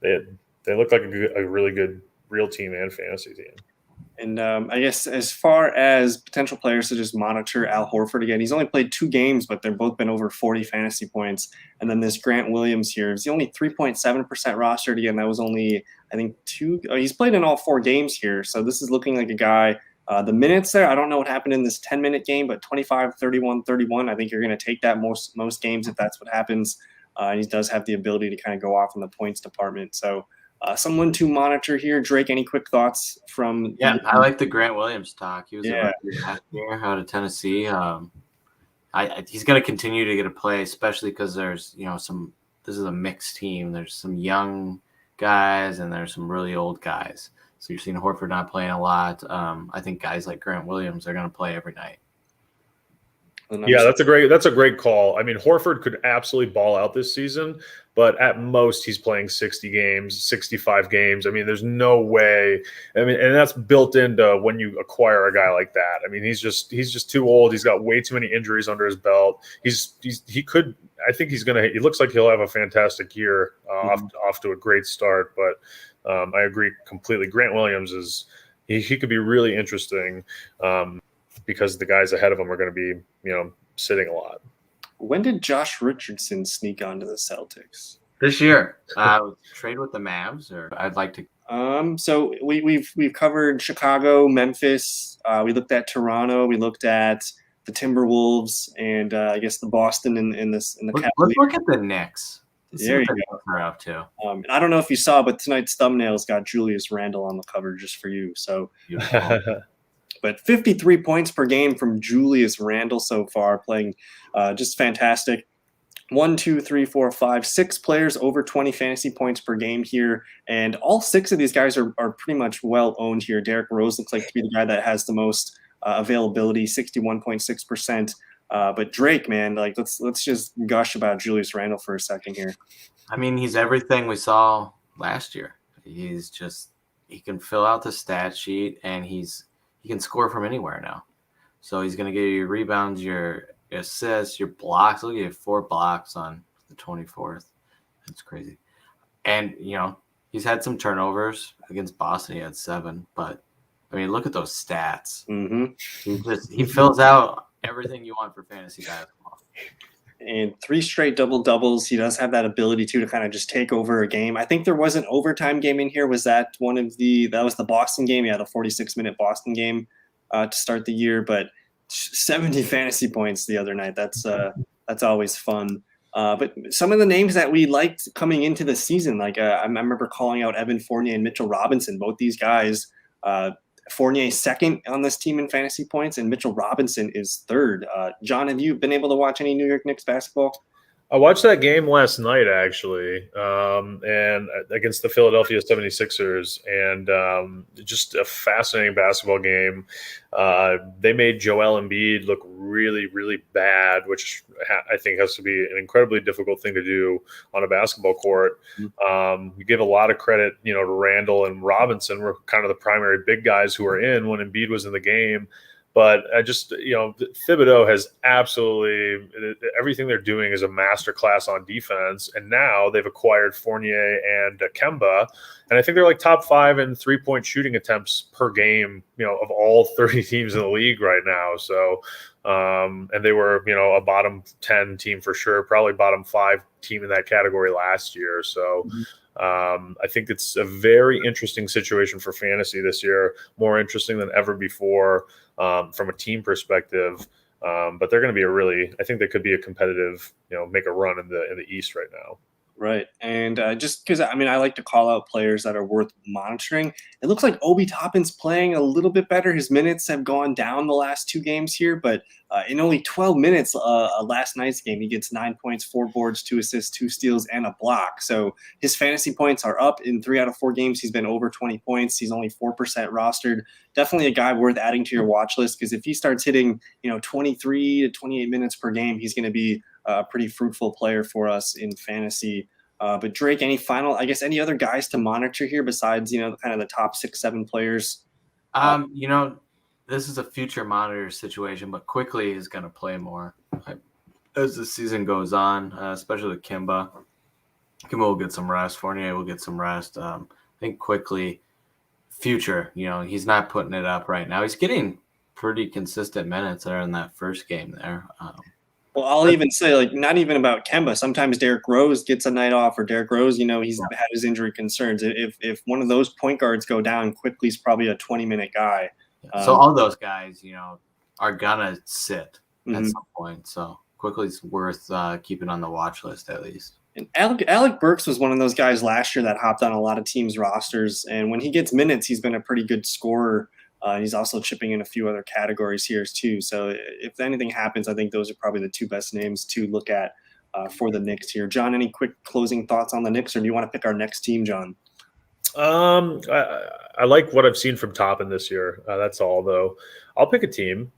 Speaker 2: they look like a really good real team and fantasy team.
Speaker 1: And I guess as far as potential players to just monitor Al Horford again, he's only played 2 games, but they've both been over 40 fantasy points. And then this Grant Williams here is only 3.7% rostered. Again, that was only, I think, 2. He's played in all 4 games here. So this is looking like a guy. The minutes there, I don't know what happened in this 10-minute game, but 25, 31, 31. I think you're going to take that most games if that's what happens. And he does have the ability to kind of go off in the points department. So someone to monitor here. Drake, any quick thoughts from?
Speaker 3: Yeah, I like the Grant Williams talk. He was a
Speaker 1: Yeah.
Speaker 3: rookie last year out of Tennessee. He's going to continue to get a play, especially because there's, this is a mixed team. There's some young guys and there's some really old guys. So you're seeing Horford not playing a lot. I think guys like Grant Williams are going to play every night.
Speaker 2: Yeah, that's a great call. I mean, Horford could absolutely ball out this season, but at most he's playing 60 games, 65 games. I mean, there's no way. I mean, and that's built into when you acquire a guy like that. I mean, he's just too old. He's got way too many injuries under his belt. He looks like he'll have a fantastic year, off to a great start, but I agree completely. Grant Williams he could be really interesting. Because the guys ahead of him are going to be, sitting a lot.
Speaker 1: When did Josh Richardson sneak onto the Celtics?
Speaker 3: This year. Trade with the Mavs, or I'd like to.
Speaker 1: So we've covered Chicago, Memphis. We looked at Toronto. We looked at the Timberwolves, and I guess the Boston in the
Speaker 3: Let's look at the Knicks.
Speaker 1: There you go.
Speaker 3: They're up to.
Speaker 1: I don't know if you saw, but tonight's thumbnail's got Julius Randle on the cover just for you. So. But 53 points per game from Julius Randle so far, playing just fantastic. 6 players over 20 fantasy points per game here. And all 6 of these guys are pretty much well owned here. Derrick Rose looks like to be the guy that has the most availability, 61.6%. But Drake, man, like let's just gush about Julius Randle for a second here.
Speaker 3: I mean, he's everything we saw last year. He can fill out the stat sheet, and he can score from anywhere now. So he's going to get you your rebounds, your assists, your blocks. Look at you, 4 blocks on the 24th. That's crazy. And, he's had some turnovers. Against Boston, he had 7. But, I mean, look at those stats.
Speaker 1: Mm-hmm.
Speaker 3: He fills out everything you want for fantasy basketball.
Speaker 1: And 3 straight double-doubles. He does have that ability to kind of just take over a game. I think there was an overtime game in here. Was that that was the Boston game? He had a 46-minute Boston game to start the year, but 70 fantasy points the other night. That's always fun. But some of the names that we liked coming into the season, like I remember calling out Evan Fournier and Mitchell Robinson, both these guys. Fournier second on this team in fantasy points, and Mitchell Robinson is third. John, have you been able to watch any New York Knicks basketball?
Speaker 2: I watched that game last night, actually, and against the Philadelphia 76ers, and just a fascinating basketball game. They made Joel Embiid look really, really bad, which I think has to be an incredibly difficult thing to do on a basketball court. You give a lot of credit, to Randle and Robinson were kind of the primary big guys who were in when Embiid was in the game. But I just, Thibodeau has absolutely everything they're doing is a masterclass on defense. And now they've acquired Fournier and Kemba. And I think they're like top 5 in 3-point shooting attempts per game, of all 30 teams in the league right now. So, and they were, a bottom 10 team for sure, probably bottom 5 team in that category last year. So, I think it's a very interesting situation for fantasy this year, more interesting than ever before from a team perspective. But they're going to be I think they could be a competitive, make a run in the East right now.
Speaker 1: Right. And just because, I like to call out players that are worth monitoring. It looks like Obi Toppin's playing a little bit better. His minutes have gone down the last 2 games here, but in only 12 minutes last night's game, he gets 9 points, 4 boards, 2 assists, 2 steals, and a block. So his fantasy points are up in 3 out of 4 games. He's been over 20 points. He's only 4% rostered. Definitely a guy worth adding to your watch list, because if he starts hitting, 23 to 28 minutes per game, he's going to be a pretty fruitful player for us in fantasy. But Drake, any other guys to monitor here besides, kind of the top 6-7 players?
Speaker 3: This is a future monitor situation, but Quickly is going to play more as the season goes on, especially with Kemba. Kemba will get some rest. Fournier will get some rest. I think Quickly, future, he's not putting it up right now. He's getting pretty consistent minutes there in that first game there.
Speaker 1: Well, I'll even say, not even about Kemba. Sometimes Derrick Rose gets a night off, or Derrick Rose, he's had his injury concerns. If one of those point guards go down, Quickly's probably a 20-minute guy.
Speaker 3: So all those guys, are gonna sit at some point. So Quickly's worth keeping on the watch list at least.
Speaker 1: And Alec Burks was one of those guys last year that hopped on a lot of teams' rosters, and when he gets minutes, he's been a pretty good scorer. He's also chipping in a few other categories here too. So if anything happens, I think those are probably the two best names to look at for the Knicks here. John, any quick closing thoughts on the Knicks, or do you want to pick our next team, John?
Speaker 2: I like what I've seen from Toppin this year. That's all, though. I'll pick a team.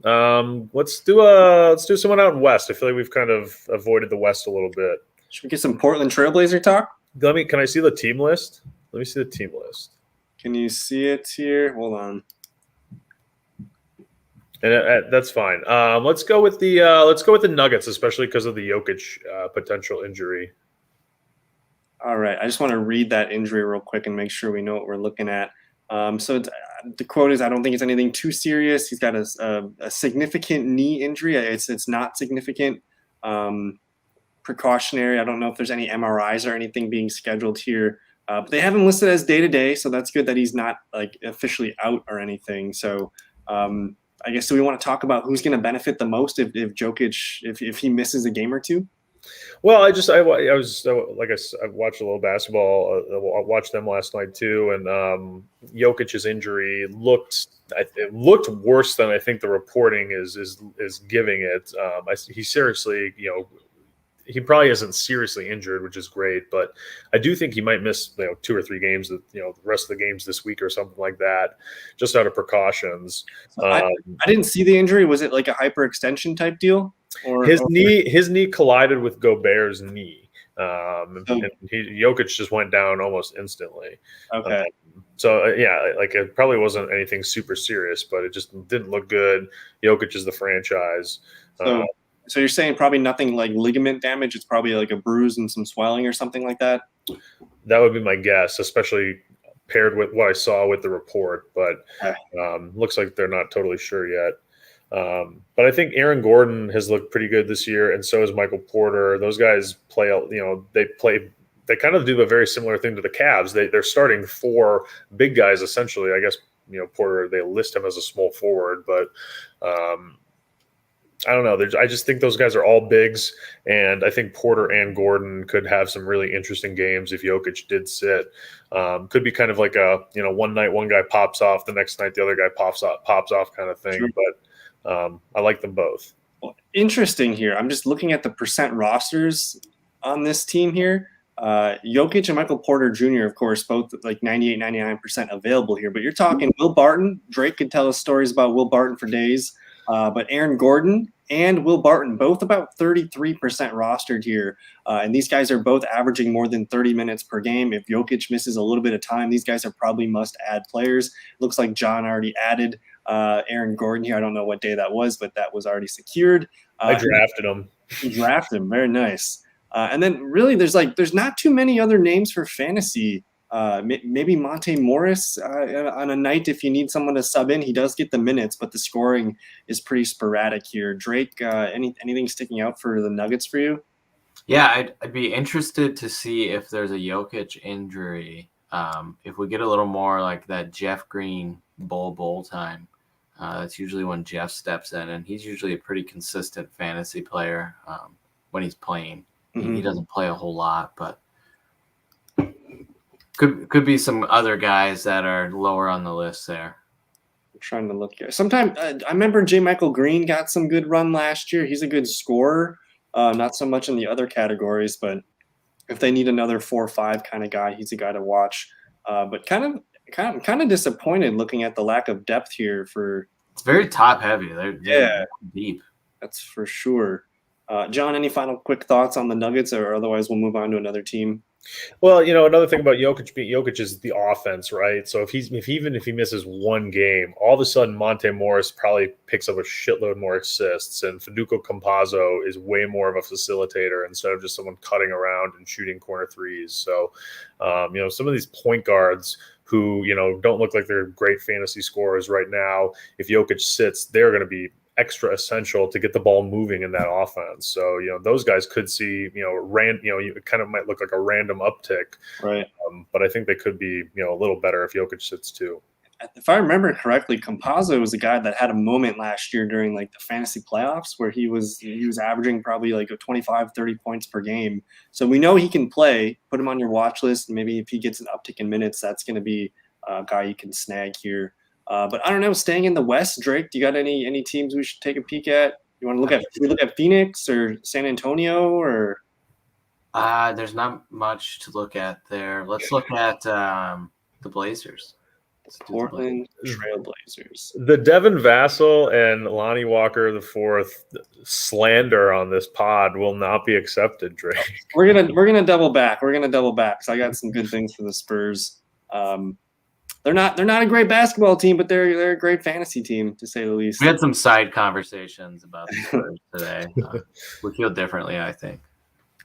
Speaker 2: Let's do someone out in West. I feel like we've kind of avoided the West a little bit.
Speaker 1: Should we get some Portland Trailblazer talk?
Speaker 2: Can I see the team list? Let me see the team list.
Speaker 1: Can you see it here? Hold on.
Speaker 2: And that's fine. Let's go with the Nuggets, especially because of the Jokic potential injury.
Speaker 1: All right. I just want to read that injury real quick and make sure we know what we're looking at. So the quote is, I don't think it's anything too serious. He's got a significant knee injury. It's not significant. Precautionary. I don't know if there's any MRIs or anything being scheduled here. But they have him listed as day-to-day, so that's good that he's not like officially out or anything. So I guess, do we want to talk about who's going to benefit the most if Jokic, if he misses a game or two?
Speaker 2: Well, I watched a little basketball. I watched them last night too, and Jokic's injury looked worse than I think the reporting is giving it. He seriously, he probably isn't seriously injured, which is great, but I do think he might miss 2 or 3 games, the rest of the games this week or something like that, just out of precautions.
Speaker 1: I didn't see the injury. Was it like a hyperextension type deal? Or
Speaker 2: his knee collided with Gobert's knee, and Jokic just went down almost instantly.
Speaker 1: Okay.
Speaker 2: It probably wasn't anything super serious, but it just didn't look good. Jokic is the franchise.
Speaker 1: So you're saying probably nothing like ligament damage. It's probably like a bruise and some swelling or something like that?
Speaker 2: That would be my guess, especially paired with what I saw with the report. But looks like they're not totally sure yet. But I think Aaron Gordon has looked pretty good this year, and so has Michael Porter. Those guys play, they kind of do a very similar thing to the Cavs. They're starting 4 big guys, essentially. I guess, Porter, they list him as a small forward, but I don't know. I just think those guys are all bigs, and I think Porter and Gordon could have some really interesting games if Jokic did sit. Could be kind of like a one night one guy pops off, the next night the other guy pops off kind of thing. Sure. But I like them both.
Speaker 1: Well, interesting here. I'm just looking at the percent rosters on this team here. Jokic and Michael Porter Jr., of course, both like 98, 99% available here. But you're talking Will Barton. Drake could tell us stories about Will Barton for days. But Aaron Gordon and Will Barton, both about 33% rostered here. And these guys are both averaging more than 30 minutes per game. If Jokic misses a little bit of time, these guys are probably must-add players. Looks like John already added Aaron Gordon here. I don't know what day that was, but that was already secured.
Speaker 2: I drafted him.
Speaker 1: You drafted him. Very nice. And then really there's not too many other names for fantasy. Maybe Monte Morris on a night if you need someone to sub in. He does get the minutes, but the scoring is pretty sporadic here. Drake, anything sticking out for the Nuggets for you?
Speaker 3: Yeah, I'd be interested to see if there's a Jokic injury. If we get a little more like that Jeff Green bowl time, that's usually when Jeff steps in, and he's usually a pretty consistent fantasy player when he's playing. Mm-hmm. He doesn't play a whole lot, but could be some other guys that are lower on the list there.
Speaker 1: I'm trying to look here. Sometime I remember J. Michael Green got some good run last year. He's a good scorer, not so much in the other categories, but if they need another 4 or 5 kind of guy, he's a guy to watch. But kind of disappointed looking at the lack of depth here.
Speaker 3: It's very top heavy. They're deep. That's
Speaker 1: for sure. John, any final quick thoughts on the Nuggets, or otherwise we'll move on to another team?
Speaker 2: Well, another thing about Jokic is the offense, right? So if he misses one game, all of a sudden Monte Morris probably picks up a shitload more assists, and Facundo Campazzo is way more of a facilitator instead of just someone cutting around and shooting corner threes. So, some of these point guards who don't look like they're great fantasy scorers right now, if Jokic sits, they're going to be extra essential to get the ball moving in that offense. So, those guys could see, it kind of might look like a random uptick,
Speaker 1: right?
Speaker 2: But I think they could be, a little better if Jokic sits too.
Speaker 1: if I remember correctly, Campazzo was a guy that had a moment last year during like the fantasy playoffs where he was averaging probably like 25, 30 points per game. So we know he can play. Put him on your watch list. Maybe if he gets an uptick in minutes, that's going to be a guy you can snag here. But I don't know. Staying in the West, Drake, do you got any teams we should take a peek at? You want to look at Phoenix or San Antonio or?
Speaker 3: There's not much to look at there. Let's look at the Blazers.
Speaker 1: Portland Trailblazers.
Speaker 2: The Devin Vassell and Lonnie Walker IV slander on this pod will not be accepted, Drake.
Speaker 1: We're gonna double back. We're gonna double back because I got some good things for the Spurs. They're not a great basketball team, but they're a great fantasy team to say the least.
Speaker 3: We had some side conversations about the Spurs today. We feel differently, I think.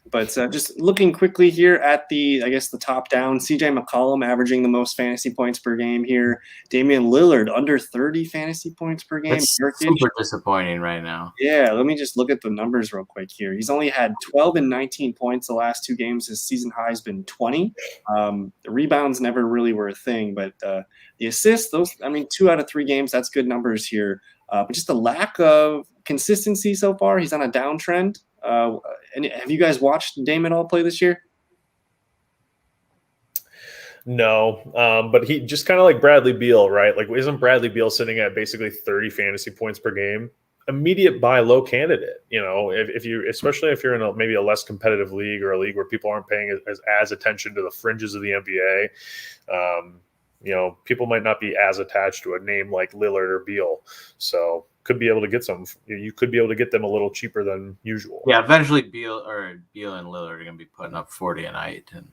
Speaker 1: But just looking quickly here at the top down, CJ McCollum averaging the most fantasy points per game here. Damian Lillard under 30 fantasy points per game.
Speaker 3: It's super disappointing right now.
Speaker 1: Yeah, let me just look at the numbers real quick here. He's only had 12 and 19 points the last 2 games. His season high has been 20. The rebounds never really were a thing, but the assists, 2 out of 3 games, that's good numbers here. But just a lack of consistency so far. He's on a downtrend. And have you guys watched Dame at all play this year?
Speaker 2: No, but he just kind of like Bradley Beal, right? Like, isn't Bradley Beal sitting at basically 30 fantasy points per game? Immediate buy low candidate, especially if you're in maybe a less competitive league or a league where people aren't paying as attention to the fringes of the NBA. People might not be as attached to a name like Lillard or Beal, so could be able to get some. You could be able to get them a little cheaper than usual.
Speaker 3: Yeah, eventually Beal and Lillard are going to be putting up 40 a night, and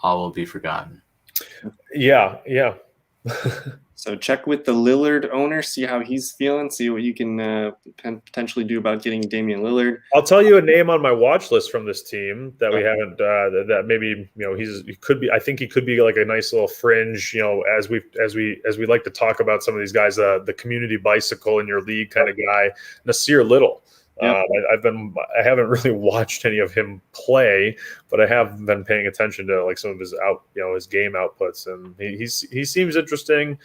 Speaker 3: all will be forgotten.
Speaker 2: Yeah.
Speaker 1: So check with the Lillard owner, see how he's feeling, see what you can potentially do about getting Damian Lillard.
Speaker 2: I'll tell you a name on my watch list from this team that we haven't. That maybe he could be. I think he could be like a nice little fringe. As we like to talk about some of these guys, the community bicycle in your league kind of guy, Nasir Little. Yep. I haven't really watched any of him play, but I have been paying attention to like some of his his game outputs, and he seems interesting.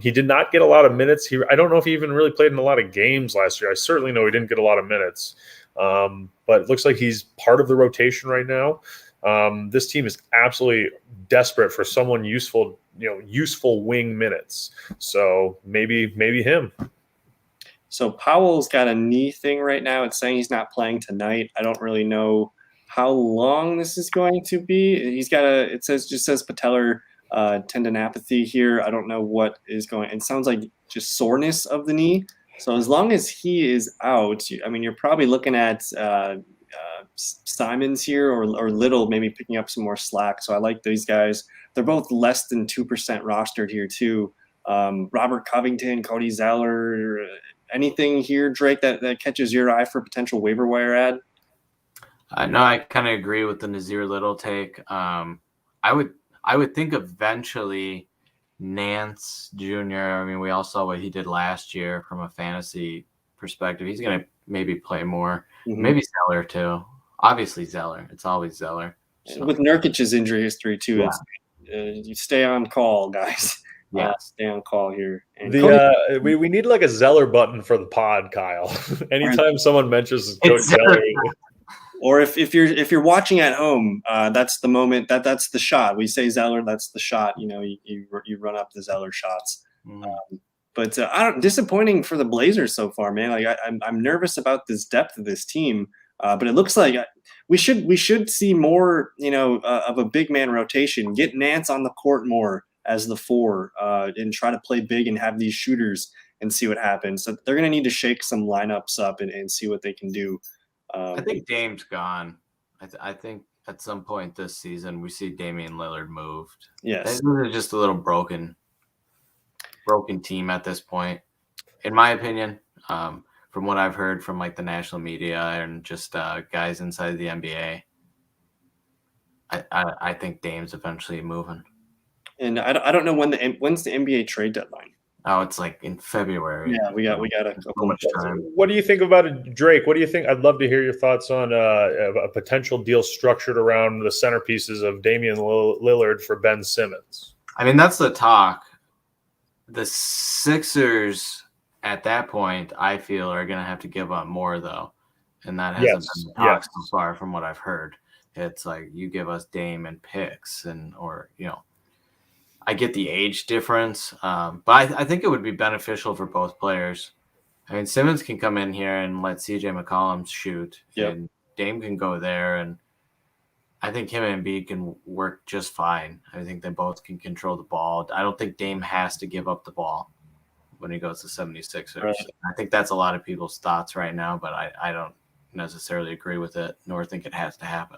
Speaker 2: He did not get a lot of minutes. I don't know if he even really played in a lot of games last year. I certainly know he didn't get a lot of minutes, but it looks like he's part of the rotation right now. This team is absolutely desperate for someone useful wing minutes. So maybe him.
Speaker 1: So Powell's got a knee thing right now. It's saying he's not playing tonight. I don't really know how long this is going to be. He's got just says patellar tendinopathy here. I don't know what is going. It sounds like just soreness of the knee. So as long as he is out, you're probably looking at Simons here or Little maybe picking up some more slack. So I like these guys. They're both less than 2% rostered here too. Robert Covington, Cody Zeller. Anything here, Drake, that catches your eye for potential waiver wire ad?
Speaker 3: No, I kind of agree with the Nasir Little take. I would think eventually Nance Jr. We all saw what he did last year from a fantasy perspective. He's going to maybe play more. Mm-hmm. Maybe Zeller too. Obviously Zeller. It's always Zeller.
Speaker 1: So. With Nurkic's injury history too, you stay on call, guys. Yeah, stay on call here. And
Speaker 2: we need like a Zeller button for the pod, Kyle. Anytime someone mentions Coach Zeller,
Speaker 1: or if you're watching at home, that's the moment that's the shot. We say Zeller, that's the shot. You run up the Zeller shots. But disappointing for the Blazers so far, man. Like I'm nervous about this depth of this team. But it looks like we should see more, of a big man rotation. Get Nance on the court more as the 4 and try to play big and have these shooters and see what happens. So they're going to need to shake some lineups up and see what they can do.
Speaker 3: I think Dame's gone. I think at some point this season we see Damian Lillard moved.
Speaker 1: Yes.
Speaker 3: They're just a little broken team at this point, in my opinion. From what I've heard from like the national media and just guys inside the NBA, I think Dame's eventually moving.
Speaker 1: And I don't know when's the NBA trade deadline.
Speaker 3: Oh, it's like in February.
Speaker 1: Yeah, we got a couple
Speaker 3: much time.
Speaker 2: What do you think about it, Drake? What do you think? I'd love to hear your thoughts on a potential deal structured around the centerpieces of Damian Lillard for Ben Simmons.
Speaker 3: That's the talk. The Sixers at that point, I feel, are going to have to give up more, though. And that hasn't been talked so far from what I've heard. It's like you give us Dame and picks or I get the age difference. But I think it would be beneficial for both players. I mean, Simmons can come in here and let CJ McCollum shoot.
Speaker 1: Yep.
Speaker 3: And Dame can go there. And I think him and Embiid can work just fine. I think they both can control the ball. I don't think Dame has to give up the ball when he goes to 76ers.
Speaker 1: Right.
Speaker 3: I think that's a lot of people's thoughts right now, but I don't necessarily agree with it, nor think it has to happen.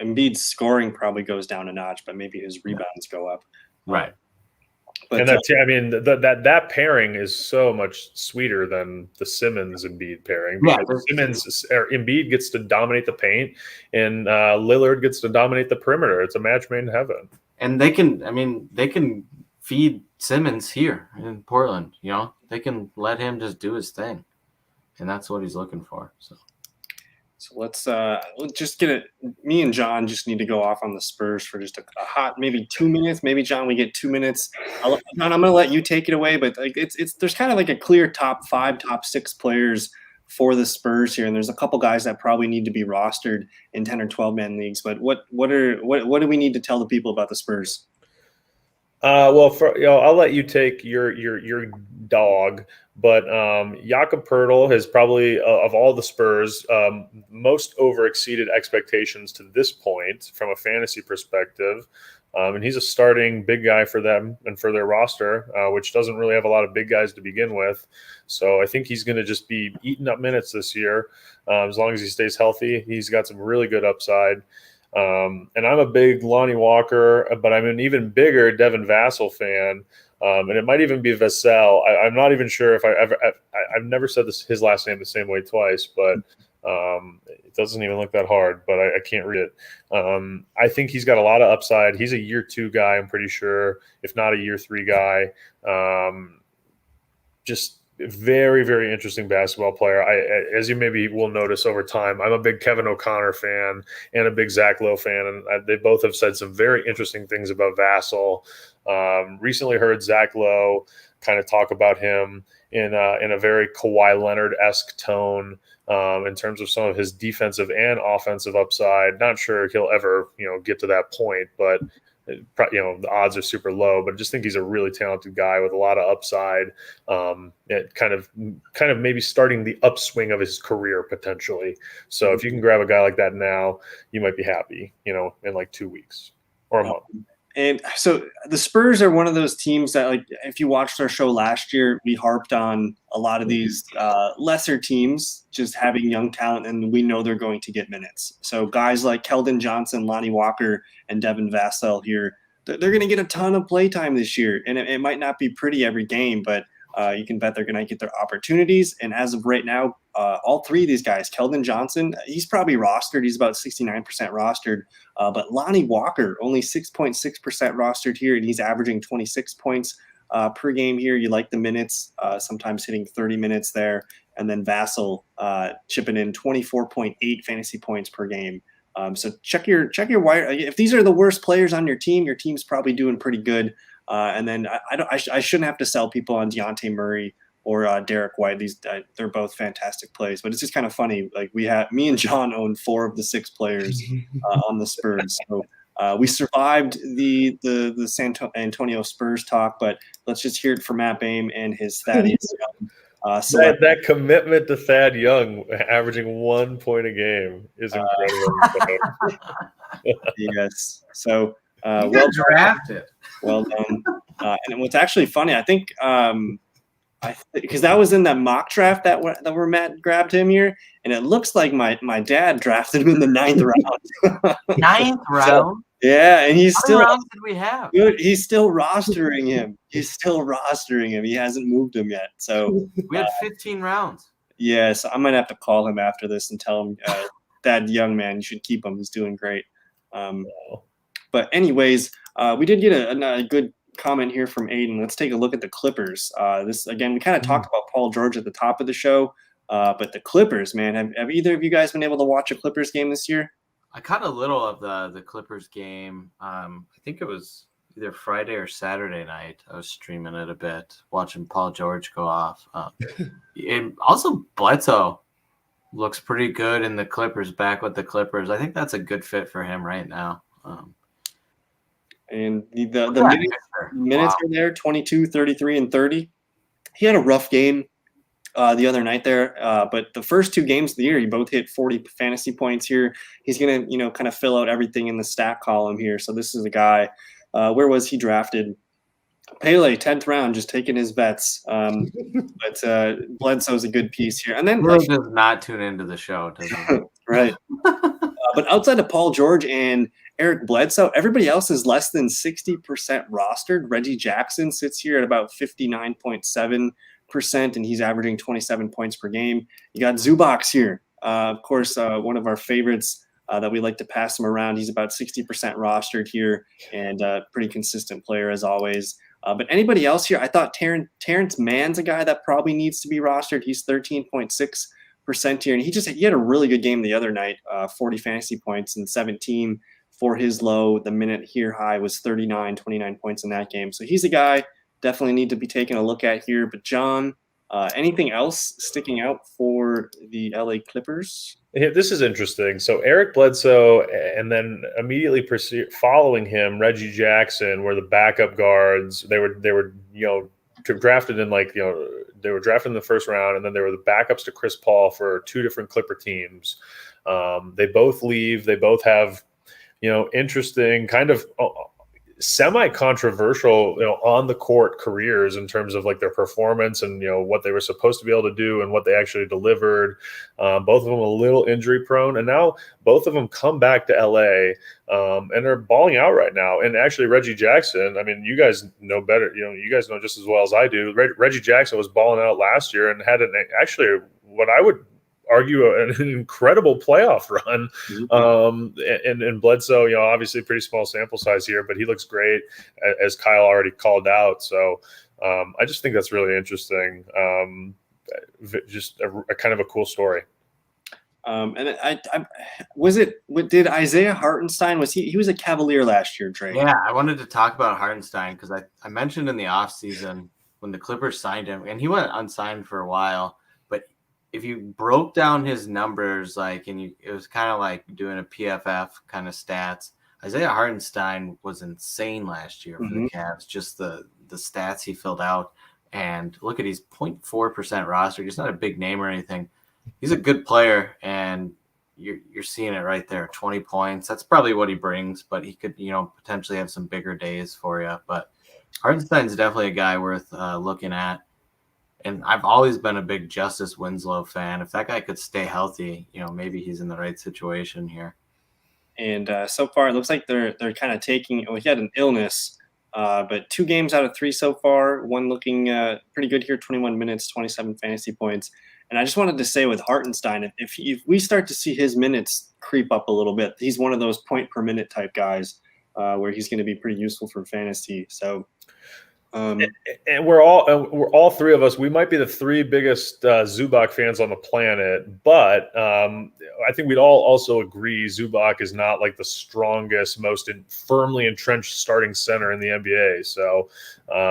Speaker 1: Embiid's scoring probably goes down a notch, but maybe his rebounds go up.
Speaker 3: Right.
Speaker 1: But,
Speaker 2: and that pairing is so much sweeter than the Simmons Embiid pairing.
Speaker 3: Yeah,
Speaker 2: Embiid gets to dominate the paint, and Lillard gets to dominate the perimeter. It's a match made in heaven.
Speaker 3: And they can feed Simmons here in Portland. They can let him just do his thing, and that's what he's looking for.
Speaker 1: So let's just get it. Me and John just need to go off on the Spurs for just a hot, maybe 2 minutes. Maybe John, we get 2 minutes. John, I'm going to let you take it away, but there's kind of like a clear top 5, top 6 players for the Spurs here, and there's a couple guys that probably need to be rostered in 10 or 12 man leagues. But what do we need to tell the people about the Spurs?
Speaker 2: Well, I'll let you take your dog, but Jakob Purdle has probably of all the Spurs most overexceeded expectations to this point from a fantasy perspective, and he's a starting big guy for them and for their roster, which doesn't really have a lot of big guys to begin with. So I think he's going to just be eating up minutes this year as long as he stays healthy. He's got some really good upside. And I'm a big Lonnie Walker, but I'm an even bigger Devin Vassell fan. And it might even be Vassell. I'm not even sure if I've never said his last name the same way twice, but it doesn't even look that hard, but I can't read it. I think he's got a lot of upside. He's a year 2 guy, I'm pretty sure, if not a year 3 guy. Just very, very interesting basketball player. As you maybe will notice over time, I'm a big Kevin O'Connor fan and a big Zach Lowe fan, and they both have said some very interesting things about Vassell. Recently heard Zach Lowe kind of talk about him in a very Kawhi Leonard-esque tone in terms of some of his defensive and offensive upside. Not sure he'll ever get to that point, but the odds are super low, but I just think he's a really talented guy with a lot of upside. Kind of maybe starting the upswing of his career potentially. So if you can grab a guy like that now, you might be happy, in like 2 weeks or a month.
Speaker 1: And so the Spurs are one of those teams that, like, if you watched our show last year, we harped on a lot of these lesser teams just having young talent, and we know they're going to get minutes. So guys like Keldon Johnson, Lonnie Walker, and Devin Vassell here, they're going to get a ton of play time this year. And it might not be pretty every game, but you can bet they're going to get their opportunities. And as of right now, all 3 of these guys, Keldon Johnson, he's probably rostered. He's about 69% rostered. But Lonnie Walker, only 6.6% rostered here, and he's averaging 26 points per game here. You like the minutes, sometimes hitting 30 minutes there. And then Vassell chipping in 24.8 fantasy points per game. So check your wire. If these are the worst players on your team's probably doing pretty good. And then I shouldn't have to sell people on Dejounte Murray or Derek White. These they're both fantastic plays, but it's just kind of funny. Like me and John own 4 of the 6 players on the Spurs. So we survived the San Antonio Spurs talk, but let's just hear it from Matt Boehm and his Thaddeus Young.
Speaker 2: That commitment to Thad Young, averaging 1 point a game, is incredible.
Speaker 1: Yes. So
Speaker 3: well drafted.
Speaker 1: Well done. And what's actually funny, I think, because that was in that mock draft where Matt grabbed him here, and it looks like my dad drafted him in the 9th round.
Speaker 3: 9th round?
Speaker 1: Yeah, and he's
Speaker 3: How
Speaker 1: still.
Speaker 3: many rounds did we have?
Speaker 1: Dude, he's still rostering him. He hasn't moved him yet. So
Speaker 3: we had 15 rounds.
Speaker 1: Yeah, so I might have to call him after this and tell him that young man, you should keep him. He's doing great. But anyways, we did get a good comment here from Aiden. Let's take a look at the Clippers. This again, we kind of talked about Paul George at the top of the show, but the Clippers, man, have either of you guys been able to watch a Clippers game this year?
Speaker 3: I caught a little of the Clippers game. I think it was either Friday or Saturday night. I was streaming it a bit, watching Paul George go off. And also Bledsoe looks pretty good in the Clippers, back with the Clippers. I think that's a good fit for him right now.
Speaker 1: And the minutes are there, 22, 33, and 30. He had a rough game the other night there, but the first 2 games of the year, he both hit 40 fantasy points here. He's going to, kind of fill out everything in the stat column here. So this is a guy, where was he drafted? Pele, 10th round, just taking his bets. But Bledsoe's a good piece here. And then
Speaker 3: really does not tune into the show, does he?
Speaker 1: Right. But outside of Paul George and Eric Bledsoe, everybody else is less than 60% rostered. Reggie Jackson sits here at about 59.7%, and he's averaging 27 points per game. You got Zubac here. Of course, one of our favorites that we like to pass him around. He's about 60% rostered here and a pretty consistent player as always. But anybody else here, I thought Terence Mann's a guy that probably needs to be rostered. He's 13.6% here, and he had a really good game the other night, 40 fantasy points and 17 for his low. The minute here high was 39, 29 points in that game. So he's a guy definitely need to be taken a look at here. But John, anything else sticking out for the LA Clippers?
Speaker 2: Yeah, this is interesting. So Eric Bledsoe, and then immediately following him, Reggie Jackson were the backup guards. They were drafted in they were drafted in the first round, and then they were the backups to Chris Paul for 2 different Clipper teams. They both leave. They both have interesting kind of semi-controversial, on the court careers in terms of like their performance and, what they were supposed to be able to do and what they actually delivered. Both of them a little injury prone, and now both of them come back to LA and are balling out right now. And actually Reggie Jackson, I mean, you guys know better, you guys know just as well as I do. Reggie Jackson was balling out last year and had what I would argue an incredible playoff run. And Bledsoe, obviously pretty small sample size here, but he looks great, as Kyle already called out. So I just think that's really interesting. Just a kind of a cool story.
Speaker 1: And did Isaiah Hartenstein, he was a Cavalier last year, Drake?
Speaker 3: Yeah, I wanted to talk about Hartenstein because I mentioned in the offseason when the Clippers signed him, and he went unsigned for a while. If you broke down his numbers, it was kind of like doing a PFF kind of stats. Isaiah Hartenstein was insane last year for the Cavs. Just the stats he filled out, and look at he's 0.4% roster. He's not a big name or anything. He's a good player, and you're seeing it right there. 20 points. That's probably what he brings, but he could potentially have some bigger days for you. But Hartenstein's definitely a guy worth looking at. And I've always been a big Justice Winslow fan. If that guy could stay healthy, maybe he's in the right situation here.
Speaker 1: And so far, it looks like they're kind of taking. He had an illness, but 2 games out of 3 so far. One looking pretty good here, 21 minutes, 27 fantasy points. And I just wanted to say with Hartenstein, if we start to see his minutes creep up a little bit, he's one of those point per minute type guys where he's going to be pretty useful for fantasy. So.
Speaker 2: And we're all 3 of us. We might be the 3 biggest Zubac fans on the planet, but I think we'd all also agree Zubac is not like the strongest, most firmly entrenched starting center in the NBA. So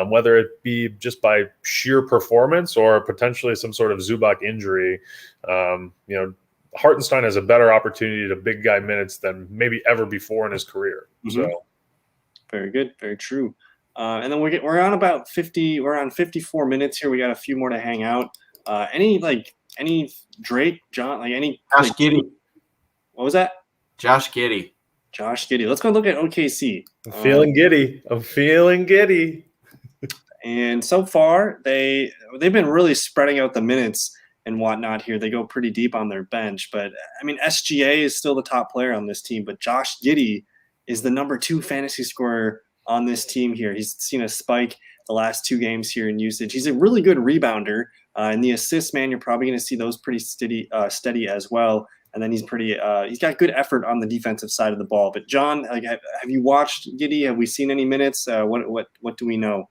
Speaker 2: whether it be just by sheer performance or potentially some sort of Zubac injury, Hartenstein has a better opportunity to big guy minutes than maybe ever before in his career. So
Speaker 1: very good, very true. And then we're on about 50. We're on 54 minutes here. We got a few more to hang out. Any Drake, John, any
Speaker 3: Josh Giddey?
Speaker 1: What was that?
Speaker 3: Josh Giddey.
Speaker 1: Let's go look at OKC.
Speaker 2: I'm feeling giddy.
Speaker 1: And so far they've been really spreading out the minutes and whatnot here. They go pretty deep on their bench, but I mean SGA is still the top player on this team, but Josh Giddey is the number 2 fantasy scorer on this team here. He's seen a spike the last 2 games here in usage. He's a really good rebounder. And the assists, man, you're probably going to see those pretty steady as well. And then he's got good effort on the defensive side of the ball. But John, have you watched Giddey? Have we seen any minutes? What do we know?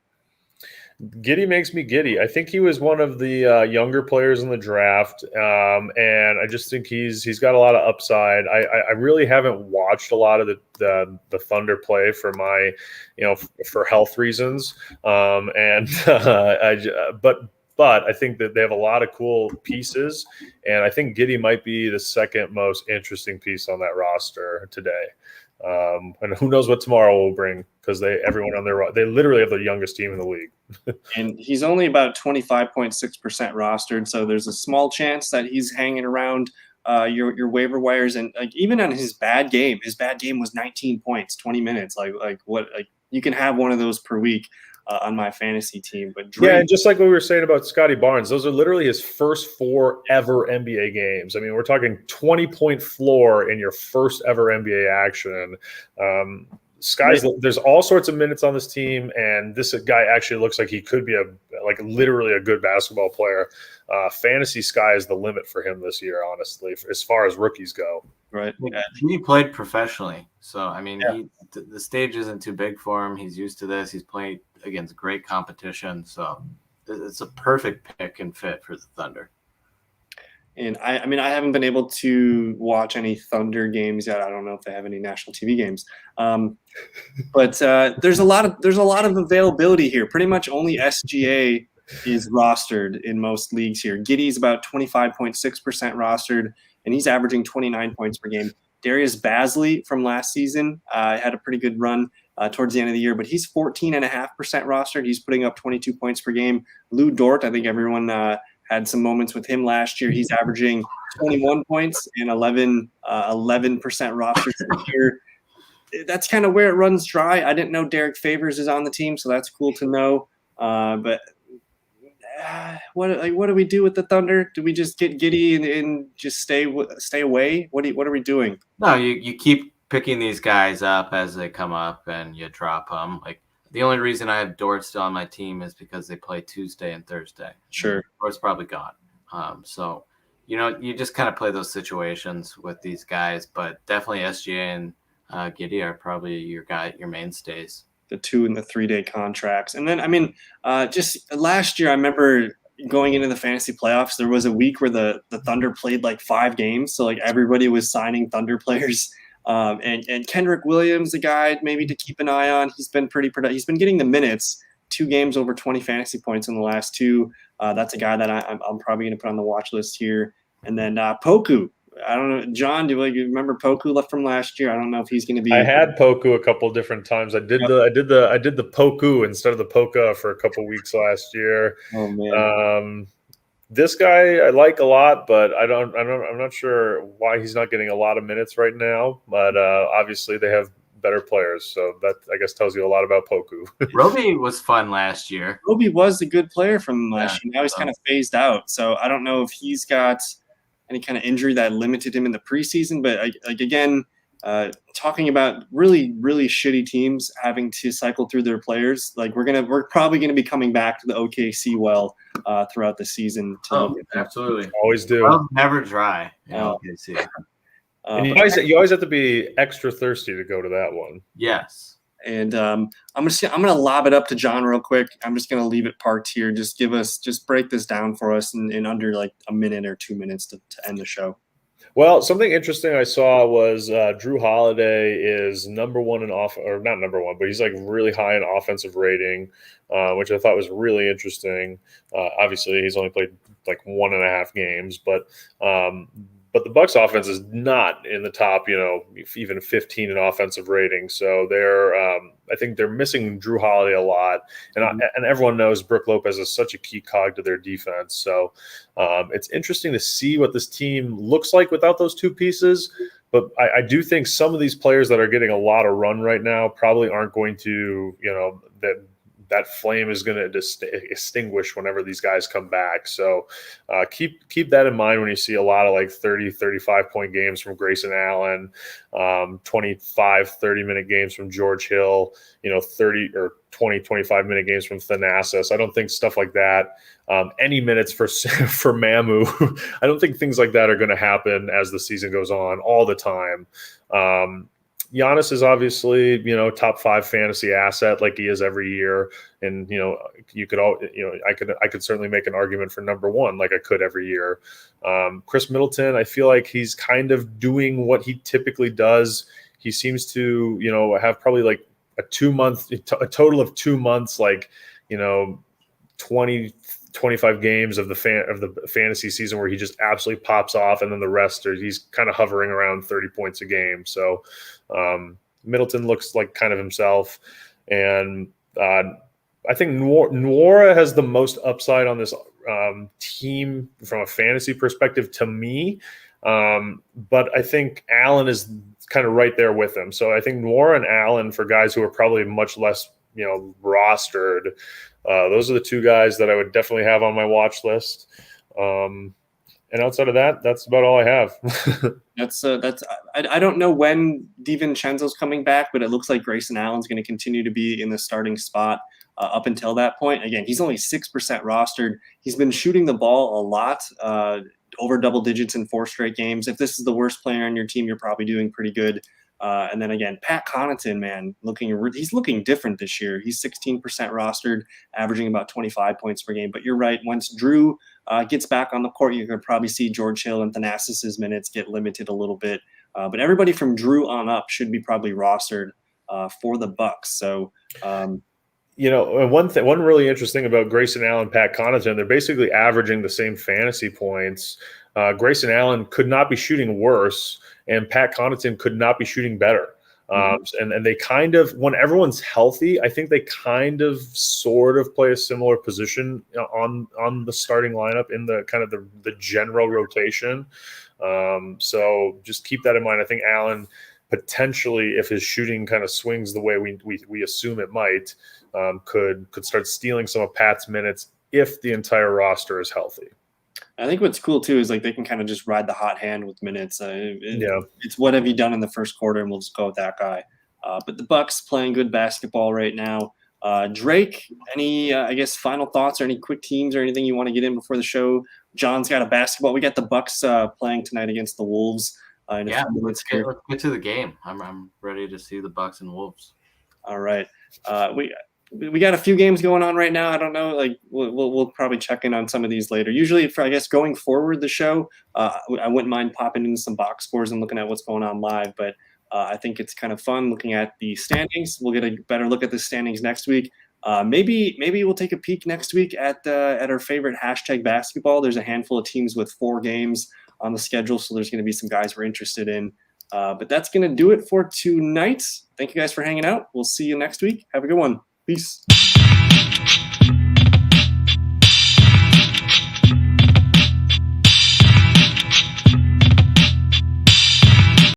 Speaker 2: Giddy makes me giddy. I think he was one of the younger players in the draft, and I just think he's got a lot of upside. I really haven't watched a lot of the Thunder play for my, for health reasons, and but I think that they have a lot of cool pieces, and I think Giddy might be the second most interesting piece on that roster today. And who knows what tomorrow will bring, because they literally have the youngest team in the league.
Speaker 1: And he's only about 25.6% rostered, so there's a small chance that he's hanging around your waiver wires. And like even on his bad game was 19 points, 20 minutes. Like you can have one of those per week on my fantasy team. But
Speaker 2: yeah, and just like what we were saying about Scotty Barnes, those are literally his first 4 ever NBA games. I mean, we're talking 20-point floor in your first ever NBA action. There's all sorts of minutes on this team, and this guy actually looks like he could be literally a good basketball player. Fantasy sky is the limit for him this year, honestly, as far as rookies go.
Speaker 1: Right.
Speaker 3: Yeah. He played professionally, so I mean, the stage isn't too big for him. He's used to this. He's played against great competition, so it's a perfect pick and fit for the Thunder.
Speaker 1: And I mean, I haven't been able to watch any Thunder games yet. I don't know if they have any national TV games, but there's a lot of availability here. Pretty much only SGA is rostered in most leagues here. Giddy's about 25.6% rostered, and he's averaging 29 points per game. Darius Bazley from last season had a pretty good run towards the end of the year, but he's 14.5% rostered. He's putting up 22 points per game. Lou Dort, I think everyone had some moments with him last year. He's averaging 21 points and 11% rostered this year. That's kind of where it runs dry. I didn't know Derek Favors is on the team, so that's cool to know. But what do we do with the Thunder? Do we just get Giddy and just stay away? What are we doing?
Speaker 3: No, you keep picking these guys up as they come up, and you drop them. Like the only reason I have Dort still on my team is because they play Tuesday and Thursday.
Speaker 1: Sure,
Speaker 3: Dort's probably gone. So you just kind of play those situations with these guys, but definitely SGA and Giddy are probably your mainstays.
Speaker 1: The 2 and the 3 day contracts. And then, I mean, just last year, I remember going into the fantasy playoffs, there was a week where the Thunder played like 5 games. So like everybody was signing Thunder players. And Kendrick Williams, a guy maybe to keep an eye on. He's been pretty productive. He's been getting the minutes, 2 games over 20 fantasy points in the last 2. That's a guy that I'm probably going to put on the watch list here. And then Poku. I don't know, John. You remember Poku left from last year? I don't know if he's going to be.
Speaker 2: I had Poku a couple different times. I did the Poku instead of the Poka for a couple weeks last year.
Speaker 1: Oh man.
Speaker 2: This guy I like a lot, but I'm not sure why he's not getting a lot of minutes right now. But obviously they have better players, so that I guess tells you a lot about Poku.
Speaker 3: Roby was fun last year.
Speaker 1: Roby was a good player from last year. Now he's kind of phased out, so I don't know if he's got any kind of injury that limited him in the preseason. But again, talking about really, really shitty teams having to cycle through their players, like we're probably gonna be coming back to the OKC throughout the season.
Speaker 3: Absolutely,
Speaker 2: always do.
Speaker 3: Well, never dry. OKC.
Speaker 2: And you always have to be extra thirsty to go to that one.
Speaker 3: Yes.
Speaker 1: And I'm gonna lob it up to John real quick. I'm just gonna leave it parked here. Just break this down for us in under like a minute or 2 minutes to end the show.
Speaker 2: Well, something interesting I saw was Drew Holiday is number 1 in or not number 1, but he's like really high in offensive rating, which I thought was really interesting. Obviously, he's only played like 1.5 games, but the Bucks offense is not in the top, even 15 in offensive rating. So I think they're missing Drew Holiday a lot, and everyone knows Brook Lopez is such a key cog to their defense. So it's interesting to see what this team looks like without those 2 pieces. But I do think some of these players that are getting a lot of run right now probably aren't going to, that flame is going to extinguish whenever these guys come back. So keep that in mind when you see a lot of like 30, 35-point games from Grayson Allen, 25, 30-minute games from George Hill, 30 or 20, 25-minute games from Thanasis. I don't think stuff like that, any minutes for Mamu, I don't think things like that are going to happen as the season goes on all the time. Giannis is obviously, top 5 fantasy asset like he is every year. And, I could certainly make an argument for number 1 like I could every year. Chris Middleton, I feel like he's kind of doing what he typically does. He seems to, have probably like a total of 2 months, 20, 25 games of the fantasy season where he just absolutely pops off, and then the rest he's kind of hovering around 30 points a game. So Middleton looks like kind of himself, and I think Nwora has the most upside on this team from a fantasy perspective to me, but I think Allen is kind of right there with him. So I think Nwora and Allen, for guys who are probably much less rostered, those are the 2 guys that I would definitely have on my watch list. And outside of that, that's about all I have.
Speaker 1: I don't know when DiVincenzo's coming back, but it looks like Grayson Allen's going to continue to be in the starting spot up until that point. Again, he's only 6% rostered. He's been shooting the ball a lot, over double digits in 4 straight games. If this is the worst player on your team, you're probably doing pretty good. And then again, Pat Connaughton, man, he's looking different this year. He's 16% rostered, averaging about 25 points per game. But you're right. Once Drew gets back on the court, you're going to probably see George Hill and Thanasis's minutes get limited a little bit. But everybody from Drew on up should be probably rostered for the Bucks. So,
Speaker 2: one really interesting about Grayson Allen, Pat Connaughton, they're basically averaging the same fantasy points. Grayson Allen could not be shooting worse, and Pat Connaughton could not be shooting better. And they kind of, when everyone's healthy, I think they kind of sort of play a similar position on the starting lineup in the kind of the general rotation. So just keep that in mind. I think Allen potentially, if his shooting kind of swings the way we assume it might, could start stealing some of Pat's minutes if the entire roster is healthy.
Speaker 1: I think what's cool too is like they can kind of just ride the hot hand with minutes. It's what have you done in the first quarter, and we'll just go with that guy. But the Bucks playing good basketball right now. Drake, any final thoughts or any quick teams or anything you want to get in before the show? John's got a basketball. We got the Bucks playing tonight against the Wolves.
Speaker 3: Let's get to the game. I'm ready to see the Bucks and Wolves.
Speaker 1: All right. We got a few games going on right now. I don't know. We'll probably check in on some of these later. Usually, going forward the show, I wouldn't mind popping into some box scores and looking at what's going on live. But I think it's kind of fun looking at the standings. We'll get a better look at the standings next week. Maybe we'll take a peek next week at our favorite hashtag basketball. There's a handful of teams with 4 games on the schedule, so there's going to be some guys we're interested in. But that's going to do it for tonight. Thank you guys for hanging out. We'll see you next week. Have a good one. Peace.